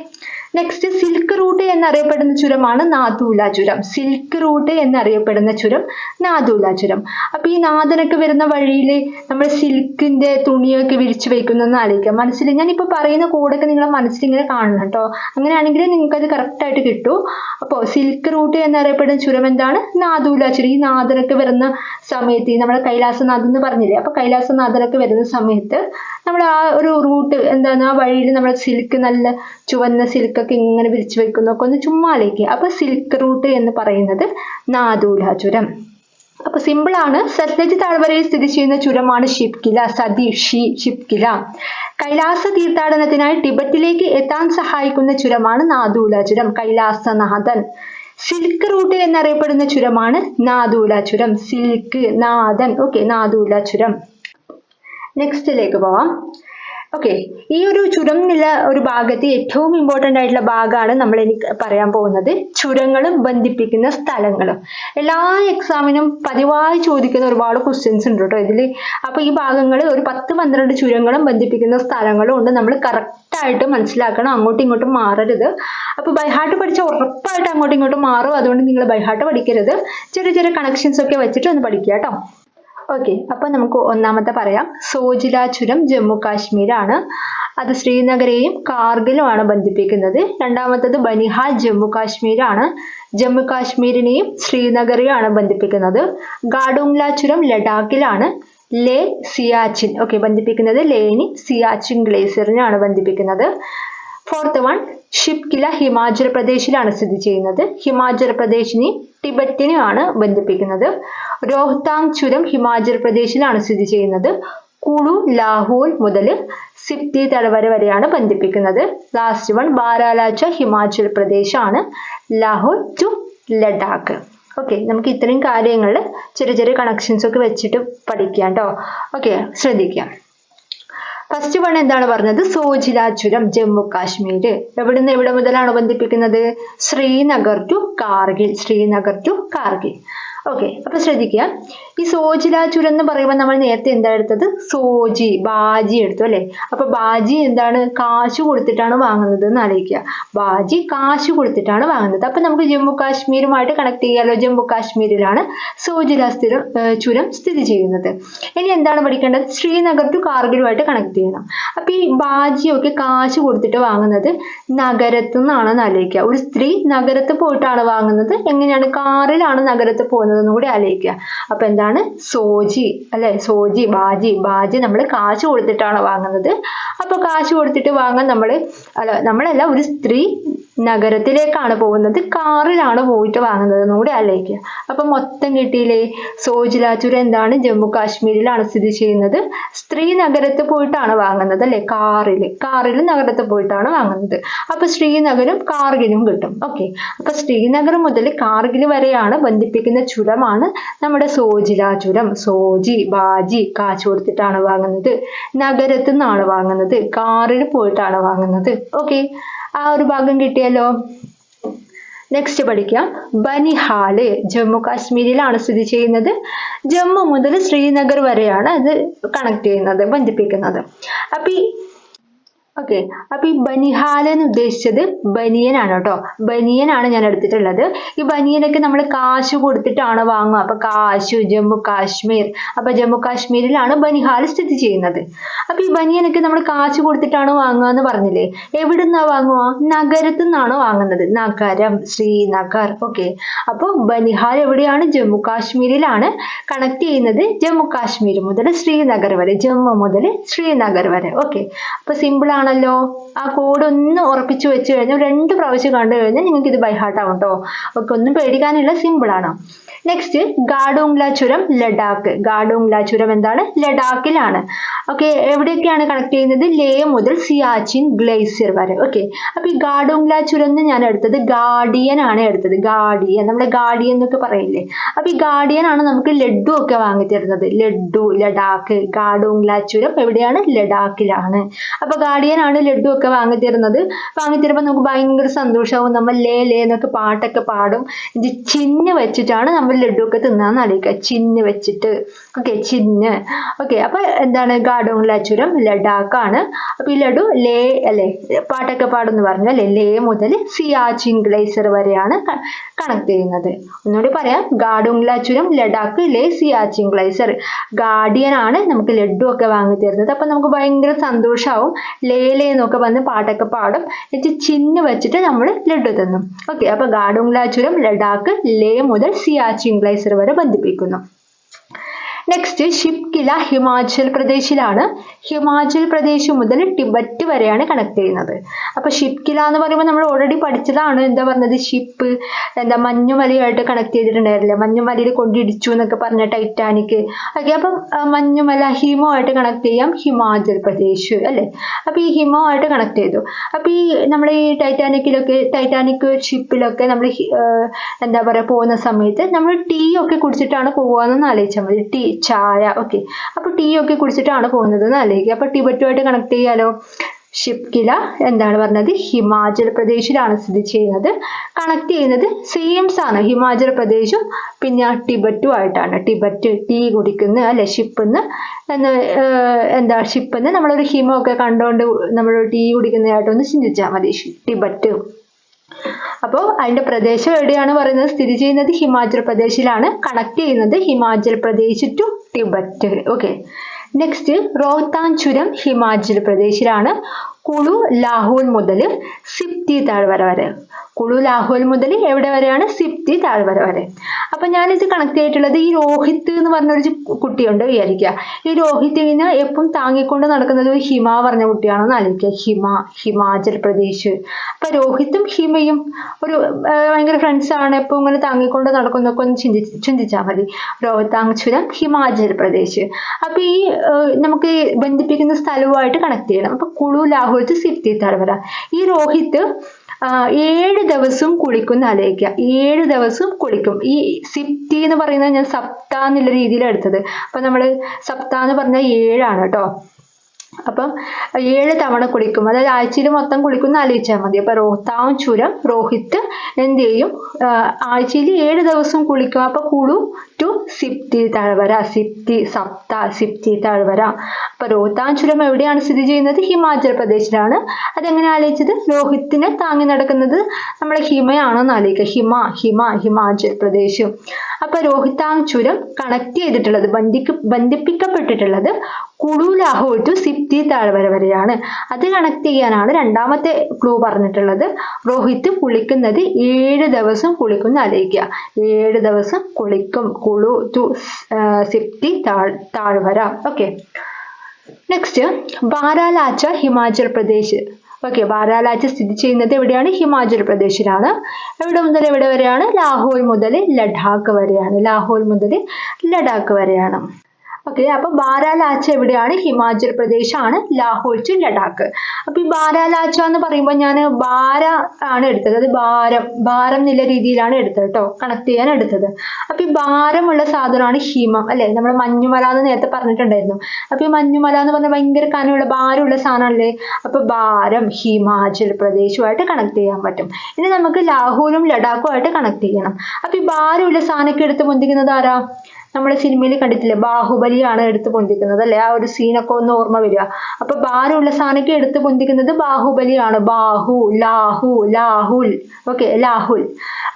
next silk route എന്നറിയപ്പെടുന്ന ചുരമാണ് നാഥൂല ചുരം. സിൽക്ക് റൂട്ട് എന്നറിയപ്പെടുന്ന ചുരം നാഥൂല ചുരം. അപ്പൊ ഈ നാഥനൊക്കെ വരുന്ന വഴിയിൽ നമ്മൾ സിൽക്കിന്റെ തുണിയൊക്കെ വിരിച്ചു വെക്കുന്നതെന്ന് ആലോചിക്കാം മനസ്സിൽ. ഞാനിപ്പോ പറയുന്ന കോഡൊക്കെ നിങ്ങളെ മനസ്സിൽ ഇങ്ങനെ കാണണം കേട്ടോ. അങ്ങനെയാണെങ്കിൽ നിങ്ങൾക്ക് അത് കറക്റ്റ് ആയിട്ട് കിട്ടും. അപ്പോൾ സിൽക്ക് റൂട്ട് എന്നറിയപ്പെടുന്ന ചുരം എന്താണ്? നാഥൂല ചുരം. ഈ നാഥനൊക്കെ വരുന്ന സമയത്ത് നമ്മളെ കൈലാസനാഥൻ എന്ന് പറഞ്ഞില്ലേ, അപ്പൊ കൈലാസനാഥനൊക്കെ വരുന്ന സമയത്ത് നമ്മൾ ആ ഒരു റൂട്ട് എന്താണ്, ആ വഴിയിൽ നമ്മൾ സിൽക്ക്, നല്ല ചുവന്ന സിൽക്ക് ഒക്കെ ഇങ്ങനെ വിരിച്ചു വെക്കുന്നൊക്കെ ഒന്ന് ചുമ്മാലേക്ക്. അപ്പൊ സിൽക്ക് റൂട്ട് എന്ന് പറയുന്നത് നാഥൂല ചുരം. അപ്പൊ സിമ്പിൾ ആണ്. സത്ലജ് താഴ്വരയിൽ സ്ഥിതി ചെയ്യുന്ന ചുരമാണ് ഷിപ്കില. ഷിപ്കില. കൈലാസ തീർത്ഥാടനത്തിനായി ടിബറ്റിലേക്ക് എത്താൻ സഹായിക്കുന്ന ചുരമാണ് നാഥൂല ചുരം. കൈലാസനാഥൻ. സിൽക്ക് റൂട്ട് എന്നറിയപ്പെടുന്ന ചുരമാണ് നാഥൂല ചുരം. സിൽക്ക്, നാഥൻ. ഓക്കെ, നാഥൂല ചുരം. നെക്സ്റ്റിലേക്ക് പോവാം. ഓക്കെ, ഈ ഒരു ചുരം എന്നുള്ള ഒരു ഭാഗത്ത് ഏറ്റവും ഇമ്പോർട്ടന്റ് ആയിട്ടുള്ള ഭാഗമാണ് നമ്മൾ എനിക്ക് പറയാൻ പോകുന്നത്, ചുരങ്ങളും ബന്ധിപ്പിക്കുന്ന സ്ഥലങ്ങളും. എല്ലാ എക്സാമിനും പതിവായി ചോദിക്കുന്ന ഒരുപാട് ക്വസ്റ്റ്യൻസ് ഉണ്ട് കേട്ടോ ഇതിൽ. അപ്പൊ ഈ ഭാഗങ്ങൾ ഒരു 10-12 ചുരങ്ങളും ബന്ധിപ്പിക്കുന്ന സ്ഥലങ്ങളും ഉണ്ട്. നമ്മൾ കറക്റ്റ് ആയിട്ട് മനസ്സിലാക്കണം, അങ്ങോട്ടും ഇങ്ങോട്ടും മാറരുത്. അപ്പൊ ബൈഹാർട്ട് പഠിച്ചാൽ ഉറപ്പായിട്ട് അങ്ങോട്ടും ഇങ്ങോട്ടും മാറും. അതുകൊണ്ട് നിങ്ങൾ ബൈഹാർട്ട് പഠിക്കരുത്, ചെറിയ ചെറിയ കണക്ഷൻസ് ഒക്കെ വെച്ചിട്ട് ഒന്ന് പഠിക്കുക കേട്ടോ. ഓക്കെ, അപ്പൊ നമുക്ക് ഒന്നാമത്തെ പറയാം. സോജില ചുരം ജമ്മു കാശ്മീരാണ്. അത് ശ്രീനഗരെയും കാർഗിലുമാണ് ബന്ധിപ്പിക്കുന്നത്. രണ്ടാമത്തത് ബനിഹാൽ ജമ്മു കാശ്മീരാണ്. ജമ്മു കാശ്മീരിനെയും ശ്രീനഗരെയാണ് ബന്ധിപ്പിക്കുന്നത്. ഗാഡുങ്ല ചുരം ലഡാക്കിലാണ്. ലേ സിയാച്ചിൻ ഓക്കെ ബന്ധിപ്പിക്കുന്നത് ലേനി സിയാച്ചിൻ ഗ്ലേസിയറിനെയാണ് ബന്ധിപ്പിക്കുന്നത്. ഫോർത്ത് വൺ, ഷിപ്കില ഹിമാചൽ പ്രദേശിലാണ് സ്ഥിതി ചെയ്യുന്നത്. ഹിമാചൽ പ്രദേശിനെയും ടിബറ്റിനെയാണ് ബന്ധിപ്പിക്കുന്നത്. രോഹ്താങ് ചുരം ഹിമാചൽ പ്രദേശിലാണ് സ്ഥിതി ചെയ്യുന്നത്. കുളു ലാഹോൾ മുതൽ സിപ്തി തടവര വരെയാണ് ബന്ധിപ്പിക്കുന്നത്. ലാസ്റ്റ് വൺ, ബാരാലാച്ച ഹിമാചൽ പ്രദേശ് ആണ്. ലാഹോൾ ടു ലഡാക്ക്. ഓക്കെ, നമുക്ക് ഇത്രയും കാര്യങ്ങൾ ചെറിയ ചെറിയ കണക്ഷൻസ് ഒക്കെ വെച്ചിട്ട് പഠിക്കാം കേട്ടോ. ഓക്കെ, ശ്രദ്ധിക്കാം. ഫസ്റ്റ് വൺ എന്താണ് പറഞ്ഞത്? സോജില ചുരം ജമ്മു കാശ്മീർ. എവിടുന്ന് എവിടെ മുതലാണ് ബന്ധിപ്പിക്കുന്നത്? Srinagar to Kargil. Srinagar to Kargil. Okay, അപ്പൊ ശ്രദ്ധിക്കുക. ഈ സോജില ചുരം എന്ന് പറയുമ്പോൾ നമ്മൾ നേരത്തെ എന്താ എടുത്തത്? സോജി, ബാജി എടുത്തു അല്ലെ. അപ്പൊ ബാജി എന്താണ്? കാശ് കൊടുത്തിട്ടാണ് വാങ്ങുന്നത് എന്ന് ആലോചിക്കുക. ബാജി കാശ് കൊടുത്തിട്ടാണ് വാങ്ങുന്നത്. അപ്പൊ നമുക്ക് ജമ്മു കാശ്മീരുമായിട്ട് കണക്ട് ചെയ്യാലോ. ജമ്മു കാശ്മീരിലാണ് സോജില ചുരം സ്ഥിതി ചെയ്യുന്നത്. ഇനി എന്താണ് പഠിക്കേണ്ടത്? ശ്രീനഗർ ടു കാർഗിലുമായിട്ട് കണക്ട് ചെയ്യണം. അപ്പൊ ഈ ബാജിയൊക്കെ കാശ് കൊടുത്തിട്ട് വാങ്ങുന്നത് നഗരത്തു നിന്നാണെന്ന് ആലോചിക്കുക. ഒരു സ്ത്രീ നഗരത്തിൽ പോയിട്ടാണ് വാങ്ങുന്നത്. എങ്ങനെയാണ്? കാറിലാണ് നഗരത്തിൽ പോകുന്നത് കൂടി ആലോചിക്കുക. അപ്പൊ എന്താണ്? സോജി അല്ലെ. സോജി, ബാജി. ബാജി നമ്മൾ കാശ് കൊടുത്തിട്ടാണ് വാങ്ങുന്നത്. അപ്പൊ കാശ് കൊടുത്തിട്ട് വാങ്ങാൻ നമ്മളല്ല, ഒരു സ്ത്രീ നഗരത്തിലേക്കാണ് പോകുന്നത്, കാറിലാണ് പോയിട്ട് വാങ്ങുന്നത് കൂടി ആലോചിക്കുക. അപ്പൊ മൊത്തം കിട്ടിയില്ലേ? സോജില ചുരം എന്താണ്? ജമ്മു കാശ്മീരിലാണ് സ്ഥിതി ചെയ്യുന്നത്. സ്ത്രീ നഗരത്തിൽ പോയിട്ടാണ് വാങ്ങുന്നത് അല്ലെ. കാറിൽ നഗരത്തിൽ പോയിട്ടാണ് വാങ്ങുന്നത്. അപ്പൊ ശ്രീനഗരും കാർഗിലും കിട്ടും. ഓക്കെ, അപ്പൊ ശ്രീനഗർ മുതൽ കാർഗിൽ വരെയാണ് ബന്ധിപ്പിക്കുന്ന ചുരമാണ് നമ്മുടെ സോജില ചുരം. സോജി, ബാജി കാശ് കൊടുത്തിട്ടാണ് വാങ്ങുന്നത്. നഗരത്തിൽ നിന്നാണ് വാങ്ങുന്നത്. കാറിൽ പോയിട്ടാണ് വാങ്ങുന്നത്. ഓക്കെ, ആ ഒരു ഭാഗം കിട്ടിയല്ലോ. നെക്സ്റ്റ് പഠിക്കാം. ബനിഹാല് ജമ്മു കാശ്മീരിലാണ് സ്ഥിതി ചെയ്യുന്നത്. ജമ്മു മുതൽ ശ്രീനഗർ വരെയാണ് അത് കണക്ട് ചെയ്യുന്നത്, ബന്ധിപ്പിക്കുന്നത്. അപ്പൊ ഈ ബനിഹാൽ എന്ന് ഉദ്ദേശിച്ചത് ബനിയനാണ് കേട്ടോ. ബനിയനാണ് ഞാൻ എടുത്തിട്ടുള്ളത്. ഈ ബനിയനൊക്കെ നമ്മൾ കാശ് കൊടുത്തിട്ടാണ് വാങ്ങുക. അപ്പൊ കാശ്, ജമ്മു കാശ്മീർ. അപ്പൊ ജമ്മു കാശ്മീരിലാണ് ബനിഹാൽ സ്ഥിതി ചെയ്യുന്നത്. അപ്പൊ ഈ ബനിയനൊക്കെ നമ്മൾ കാശ് കൊടുത്തിട്ടാണ് വാങ്ങുക എന്ന് പറഞ്ഞില്ലേ. എവിടുന്നാ വാങ്ങുക? നഗരത്തിൽ നിന്നാണ് വാങ്ങുന്നത്. നഗരം, ശ്രീനഗർ. ഓക്കെ, അപ്പൊ ബനിഹാൽ എവിടെയാണ്? ജമ്മു കാശ്മീരിലാണ് കണക്ട് ചെയ്യുന്നത്. ജമ്മു കാശ്മീർ മുതൽ ശ്രീനഗർ വരെ, ജമ്മു മുതൽ ശ്രീനഗർ വരെ. ഓക്കെ, അപ്പൊ സിമ്പിൾ ആണല്ലോ. ആ കോഡ് ഒന്ന് ഉറപ്പിച്ചു വെച്ച് കഴിഞ്ഞാൽ 2 പ്രാവശ്യം കണ്ടു കഴിഞ്ഞാൽ നിങ്ങൾക്ക് ഇത് ബൈ ഹാർട്ട് ആവും കേട്ടോ. ഓക്കെ, ഒന്നും പേടിക്കാനില്ല, സിമ്പിൾ ആണ്. നെക്സ്റ്റ്, ഗാഡോങ്ല ചുരം ലഡാക്ക്. ഗാഡോങ്ല ചുരം എന്താണ്? ലഡാക്കിലാണ്. ഓക്കെ, എവിടെയൊക്കെയാണ് കണക്ട് ചെയ്യുന്നത്? ലേ മുതൽ സിയാച്ചിൻ ഗ്ലേസിയർ വരെ. ഓക്കെ, അപ്പൊ ഈ ഗാഡോങ്ല ചുരം ഞാൻ എടുത്തത് ഗാർഡിയൻ ആണ് എടുത്തത്. ഗാർഡിയൻ, നമ്മുടെ ഗാർഡിയൻ എന്നൊക്കെ പറയില്ലേ. അപ്പൊ ഈ ഗാർഡിയൻ ആണ് നമുക്ക് ലഡു ഒക്കെ വാങ്ങി തരുന്നത്. ലഡു, ലഡാക്ക്. ഗാഡോങ്ല ചുരം എവിടെയാണ്? ലഡാക്കിലാണ്. അപ്പൊ ഗാർഡിയൻ ആണ് ലഡു ഒക്കെ വാങ്ങി തരുമ്പോൾ നമുക്ക് ഭയങ്കര സന്തോഷമാവും. നമ്മൾ ലേ എന്നൊക്കെ പാട്ടൊക്കെ പാടും. ഇത് ചിഹ്ന വെച്ചിട്ടാണ് നമ്മൾ ലഡു ഒക്കെ തിന്നാന്ന് അറിയിക്കുക. ചിഹ്ന വെച്ചിട്ട്. ഓക്കെ, ചിഹ്ന. ഓക്കെ, അപ്പൊ എന്താണ്? ഗാഡോങ്ല ചുരം ലഡാക്കാണ്. അപ്പൊ ഈ ലഡു ലേ അല്ലെ, പാട്ടൊക്കെ പാടുന്ന് പറഞ്ഞു അല്ലെ. ലേ മുതൽ സിയാച്ചിൻ ഗ്ലേസിയർ വരെയാണ് കണക്ട് ചെയ്യുന്നത്. ഒന്നുകൂടി പറയാം. ഗാഡോങ്ല ചുരം ലഡാക്ക്, ലേ സിയാച്ചിൻ ഗ്ലേസിയർ. ഗാർഡിയൻ ആണ് നമുക്ക് ലഡു ഒക്കെ വാങ്ങി തരുന്നത്. അപ്പൊ നമുക്ക് ഭയങ്കര സന്തോഷമാവും. ലേലേ എന്നൊക്കെ വന്ന് പാട്ടൊക്കെ പാടും. എന്നിട്ട് ചിഹ്ന വെച്ചിട്ട് നമ്മൾ ലഡു തിന്നും. ഓക്കെ, അപ്പൊ ഗാഡോങ്ല ചുരം ലഡാക്ക്, ലേ മുതൽ സിയാച്ചിൻ ഗ്ലേസിയർ വരെ ബന്ധിപ്പിക്കുന്നു. നെക്സ്റ്റ്, ഷിപ്കില ഹിമാചൽ പ്രദേശിലാണ്. ഹിമാചൽ പ്രദേശ് മുതൽ ടിബറ്റ് വരെയാണ് കണക്ട് ചെയ്യുന്നത്. അപ്പൊ ഷിപ്കില എന്ന് പറയുമ്പോൾ നമ്മൾ ഓൾറെഡി പഠിച്ചതാണ്. എന്താ പറഞ്ഞത്? Ship മഞ്ഞുമലയായിട്ട് connect ചെയ്തിട്ടുണ്ടായിരുന്നില്ല. മഞ്ഞുമലയിൽ കൊണ്ടിടിച്ചു എന്നൊക്കെ പറഞ്ഞ ടൈറ്റാനിക്. ഓക്കെ, അപ്പം മഞ്ഞുമല ഹിമമായിട്ട് കണക്ട് ചെയ്യാം. ഹിമാചൽ പ്രദേശ് അല്ലെ. അപ്പൊ ഈ ഹിമമായിട്ട് കണക്ട് ചെയ്തു. അപ്പൊ ഈ നമ്മുടെ ഈ ടൈറ്റാനിക് ഷിപ്പിലൊക്കെ നമ്മൾ എന്താ പറയാ പോകുന്ന സമയത്ത് നമ്മൾ ടീ ഒക്കെ കുടിച്ചിട്ടാണ് പോവാന്ന് ആലോചിച്ചാൽ മതി. ചായ. ഓക്കെ, അപ്പൊ ടീ ഒക്കെ കുടിച്ചിട്ടാണ് പോകുന്നത് എന്ന് ആലോചിക്കുക. അപ്പൊ ടിബറ്റുമായിട്ട് കണക്ട് ചെയ്യാലോ. ഷിപ്കില എന്താണ് പറഞ്ഞത്, ഹിമാചൽ പ്രദേശിലാണ് സ്ഥിതി ചെയ്യുന്നത്. കണക്ട് ചെയ്യുന്നത് സെയിംസ് ആണ്, ഹിമാചൽ പ്രദേശും പിന്നെ ടിബറ്റും ആയിട്ടാണ്. ടിബറ്റ് ടീ കുടിക്കുന്ന അല്ലെ, ഷിപ്പെന്ന് എന്താ ഷിപ്പെന്ന് നമ്മളൊരു ഹിമമൊക്കെ കണ്ടുകൊണ്ട് നമ്മൾ ടീ കുടിക്കുന്നതായിട്ടൊന്ന് ചിന്തിച്ചാൽ മതി, ടിബറ്റ്. അപ്പോൾ അതിന്റെ പ്രദേശം എവിടെയാണ് പറയുന്നത്, സ്ഥിതി ചെയ്യുന്നത് ഹിമാചൽ പ്രദേശിലാണ്. കണക്ട് ചെയ്യുന്നത് Himachal Pradesh to Tibet. Okay, next Rohtang ചുരം ഹിമാചൽ പ്രദേശിലാണ്. കുളു ലാഹോൾ മുതൽ സിപ്തി താഴ്വര വരെ. കുളു ലാഹോൾ മുതൽ എവിടെ വരെയാണ്, സിപ്തി താഴ്വര വരെ. അപ്പൊ ഞാനിത് കണക്ട് ചെയ്തിട്ടുള്ളത് ഈ രോഹിത് എന്ന് പറഞ്ഞൊരു കുട്ടിയുണ്ട് വിചാരിക്കുക. ഈ രോഹിത്തിനെ എപ്പം താങ്ങിക്കൊണ്ട് നടക്കുന്നത് ഒരു ഹിമ പറഞ്ഞ കുട്ടിയാണെന്ന് ആലോചിക്കുക. ഹിമാചൽ പ്രദേശ്. അപ്പൊ രോഹിത്തും ഹിമയും ഒരു ഭയങ്കര ഫ്രണ്ട്സ് ആണ്, എപ്പോൾ ഇങ്ങനെ താങ്ങിക്കൊണ്ട് നടക്കുന്നൊക്കെ ഒന്ന് ചിന്തിച്ചാൽ മതി. റോഹ്താങ് ചുരം ഹിമാചൽ പ്രദേശ്. അപ്പൊ ഈ നമുക്ക് ബന്ധിപ്പിക്കുന്ന സ്ഥലവുമായിട്ട് കണക്ട് ചെയ്യണം. അപ്പൊ കുളു ലാഹോൾ ടു സിപ്തി താഴ്വര. ഈ രോഹിത്ത് 7 ദിവസം കുളിക്കുന്ന ആലോചിക്കുക. 7 ദിവസം കുളിക്കും. ഈ സിപ്തി എന്ന് പറയുന്നത് ഞാൻ സപ്ത എന്നുള്ള രീതിയിലാണ് എടുത്തത്. അപ്പൊ നമ്മള് സപ്ത എന്ന് പറഞ്ഞാൽ 7 ആണ് കേട്ടോ. അപ്പം 7 തവണ കുളിക്കും, അതായത് ആഴ്ചയിൽ മൊത്തം കുളിക്കുന്ന ആലോചിച്ചാൽ മതി. അപ്പൊ റോഹ്താങ് ചുരം രോഹിത്ത് എന്ത് ചെയ്യും, ആഴ്ചയിൽ 7 ദിവസം കുളിക്കും. അപ്പൊ കുളു ടു സിപ്തി താഴ്വര, സിപ്തി താഴ്വര. അപ്പൊ റോഹ്താങ് ചുരം എവിടെയാണ് സ്ഥിതി ചെയ്യുന്നത്, ഹിമാചൽ പ്രദേശിലാണ്. അതെങ്ങനെ ആലോചിച്ചത്, രോഹിത്തിനെ താങ്ങി നടക്കുന്നത് നമ്മളെ ഹിമയാണെന്ന് ആലോചിക്കുക. ഹിമാചൽ പ്രദേശ്. അപ്പൊ റോഹ്താങ് ചുരം കണക്ട് ചെയ്തിട്ടുള്ളത്, ബന്ധിപ്പിക്കപ്പെട്ടിട്ടുള്ളത് കുളു ലാഹോൾ ടു സിപ്തി താഴ്വര വരെയാണ്. അത് കണക്ട് ചെയ്യാനാണ് രണ്ടാമത്തെ ക്ലൂ പറഞ്ഞിട്ടുള്ളത്. രോഹിത്ത് കുളിക്കുന്നത് 7 ദിവസം കുളിക്കുന്ന ആലോചിക്കുക. 7 ദിവസം കുളിക്കും. കുളു ടു സിപ്തി താഴ്വര. Okay, next Baralacha Himachal Pradesh. Okay, Baralacha സ്ഥിതി ചെയ്യുന്നത് എവിടെയാണ്, ഹിമാചൽ പ്രദേശിലാണ്. എവിടെ മുതൽ എവിടെ വരെയാണ്, ലാഹോൾ മുതൽ ലഡാക്ക് വരെയാണ്. ഓക്കെ, അപ്പൊ ബാരാലാച്ച എവിടെയാണ്, ഹിമാചൽ പ്രദേശാണ്. ലാഹോൾ ടു ലഡാക്ക്. അപ്പൊ ഈ ബാരാലാച്ച എന്ന് പറയുമ്പോൾ ഞാൻ ബാര ആണ് എടുത്തത്. അത് ഭാരം എന്നുള്ള രീതിയിലാണ് എടുത്തത് കേട്ടോ, കണക്ട് ചെയ്യാൻ എടുത്തത്. അപ്പൊ ഈ ഭാരമുള്ള സാധനമാണ് ഹിമം അല്ലെ, നമ്മൾ മഞ്ഞുമല എന്ന് നേരത്തെ പറഞ്ഞിട്ടുണ്ടായിരുന്നു. അപ്പൊ ഈ മഞ്ഞുമല എന്ന് പറഞ്ഞാൽ ഭയങ്കര കനമുള്ള ഭാരമുള്ള സാധനമല്ലേ. അപ്പൊ ഭാരം ഹിമാചൽ പ്രദേശുമായിട്ട് കണക്ട് ചെയ്യാൻ പറ്റും. ഇനി നമുക്ക് ലാഹോളും ലഡാക്കും ആയിട്ട് കണക്ട് ചെയ്യണം. അപ്പൊ ഈ ഭാരമുള്ള സാധനമൊക്കെ എടുത്ത് പൊന്തിക്കുന്നത് ആരാ, നമ്മളെ സിനിമയിൽ കണ്ടിട്ടില്ലേ, ബാഹുബലിയാണ് എടുത്ത് പൊന്തിക്കുന്നത് അല്ലെ. ആ ഒരു സീനൊക്കെ ഒന്ന് ഓർമ്മ വരിക. അപ്പൊ ഭാരമുള്ള സാധനമൊക്കെ എടുത്ത് പൊന്തിക്കുന്നത് ബാഹുബലിയാണ്. ലാഹുൽ. ഓക്കെ, ലാഹുൽ.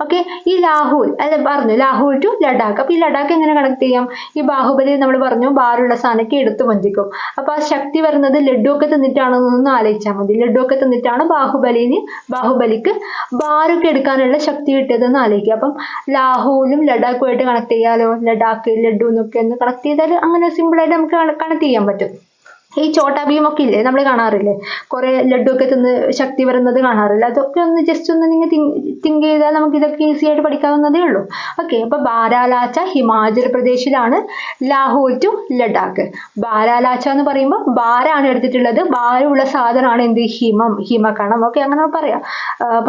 ഓക്കെ, ഈ ലാഹുൽ അല്ലെ പറഞ്ഞു, ലാഹുൽ ടു ലഡാക്ക്. അപ്പൊ ഈ ലഡാക്ക് എങ്ങനെ കണക്ട് ചെയ്യാം, ഈ ബാഹുബലി നമ്മൾ പറഞ്ഞു ഭാരമുള്ള സാധനമൊക്കെ എടുത്ത് പൊന്തിക്കും. അപ്പൊ ആ ശക്തി വരുന്നത് ലഡു ഒക്കെ തിന്നിട്ടാണെന്നൊന്ന് ആലോചിച്ചാൽ മതി. ലഡു ഒക്കെ തിന്നിട്ടാണ് ബാഹുബലിക്ക് ഭാരമൊക്കെ എടുക്കാനുള്ള ശക്തി കിട്ടിയതെന്ന് ആലോചിക്കുക. അപ്പം ലാഹോലും ലഡാക്കുമായിട്ട് കണക്ട് ചെയ്യാലോ. ലഡാക്ക് ലഡു എന്നൊക്കെ ഒന്ന് കണക്ട് ചെയ്താൽ അങ്ങനെ സിമ്പിൾ ആയിട്ട് നമുക്ക് കണക്ട് ചെയ്യാൻ പറ്റും. ഈ ചോട്ടാ ഭീം ഒക്കെ ഇല്ലേ, നമ്മൾ കാണാറില്ലേ, കുറെ ലഡു ഒക്കെ തിന്ന് ശക്തി വരുന്നത് കാണാറില്ല. അതൊക്കെ ഒന്ന് ജസ്റ്റ് ഒന്ന് നിങ്ങൾ തിങ്ക് ചെയ്താൽ നമുക്ക് ഇതൊക്കെ ഈസി ആയിട്ട് പഠിക്കാവുന്നതേ ഉള്ളൂ. ഓക്കെ, അപ്പൊ ബാരാലാച്ച ഹിമാചൽ പ്രദേശിലാണ്. ലാഹോൾ ടു ലഡാക്ക്. ബാരാലാച്ച എന്ന് പറയുമ്പോൾ ഭാരാണ് എടുത്തിട്ടുള്ളത്. ഭാരമുള്ള സാധനമാണ് എന്ത്, ഹിമകണം. ഓക്കെ, അങ്ങനെ പറയാം,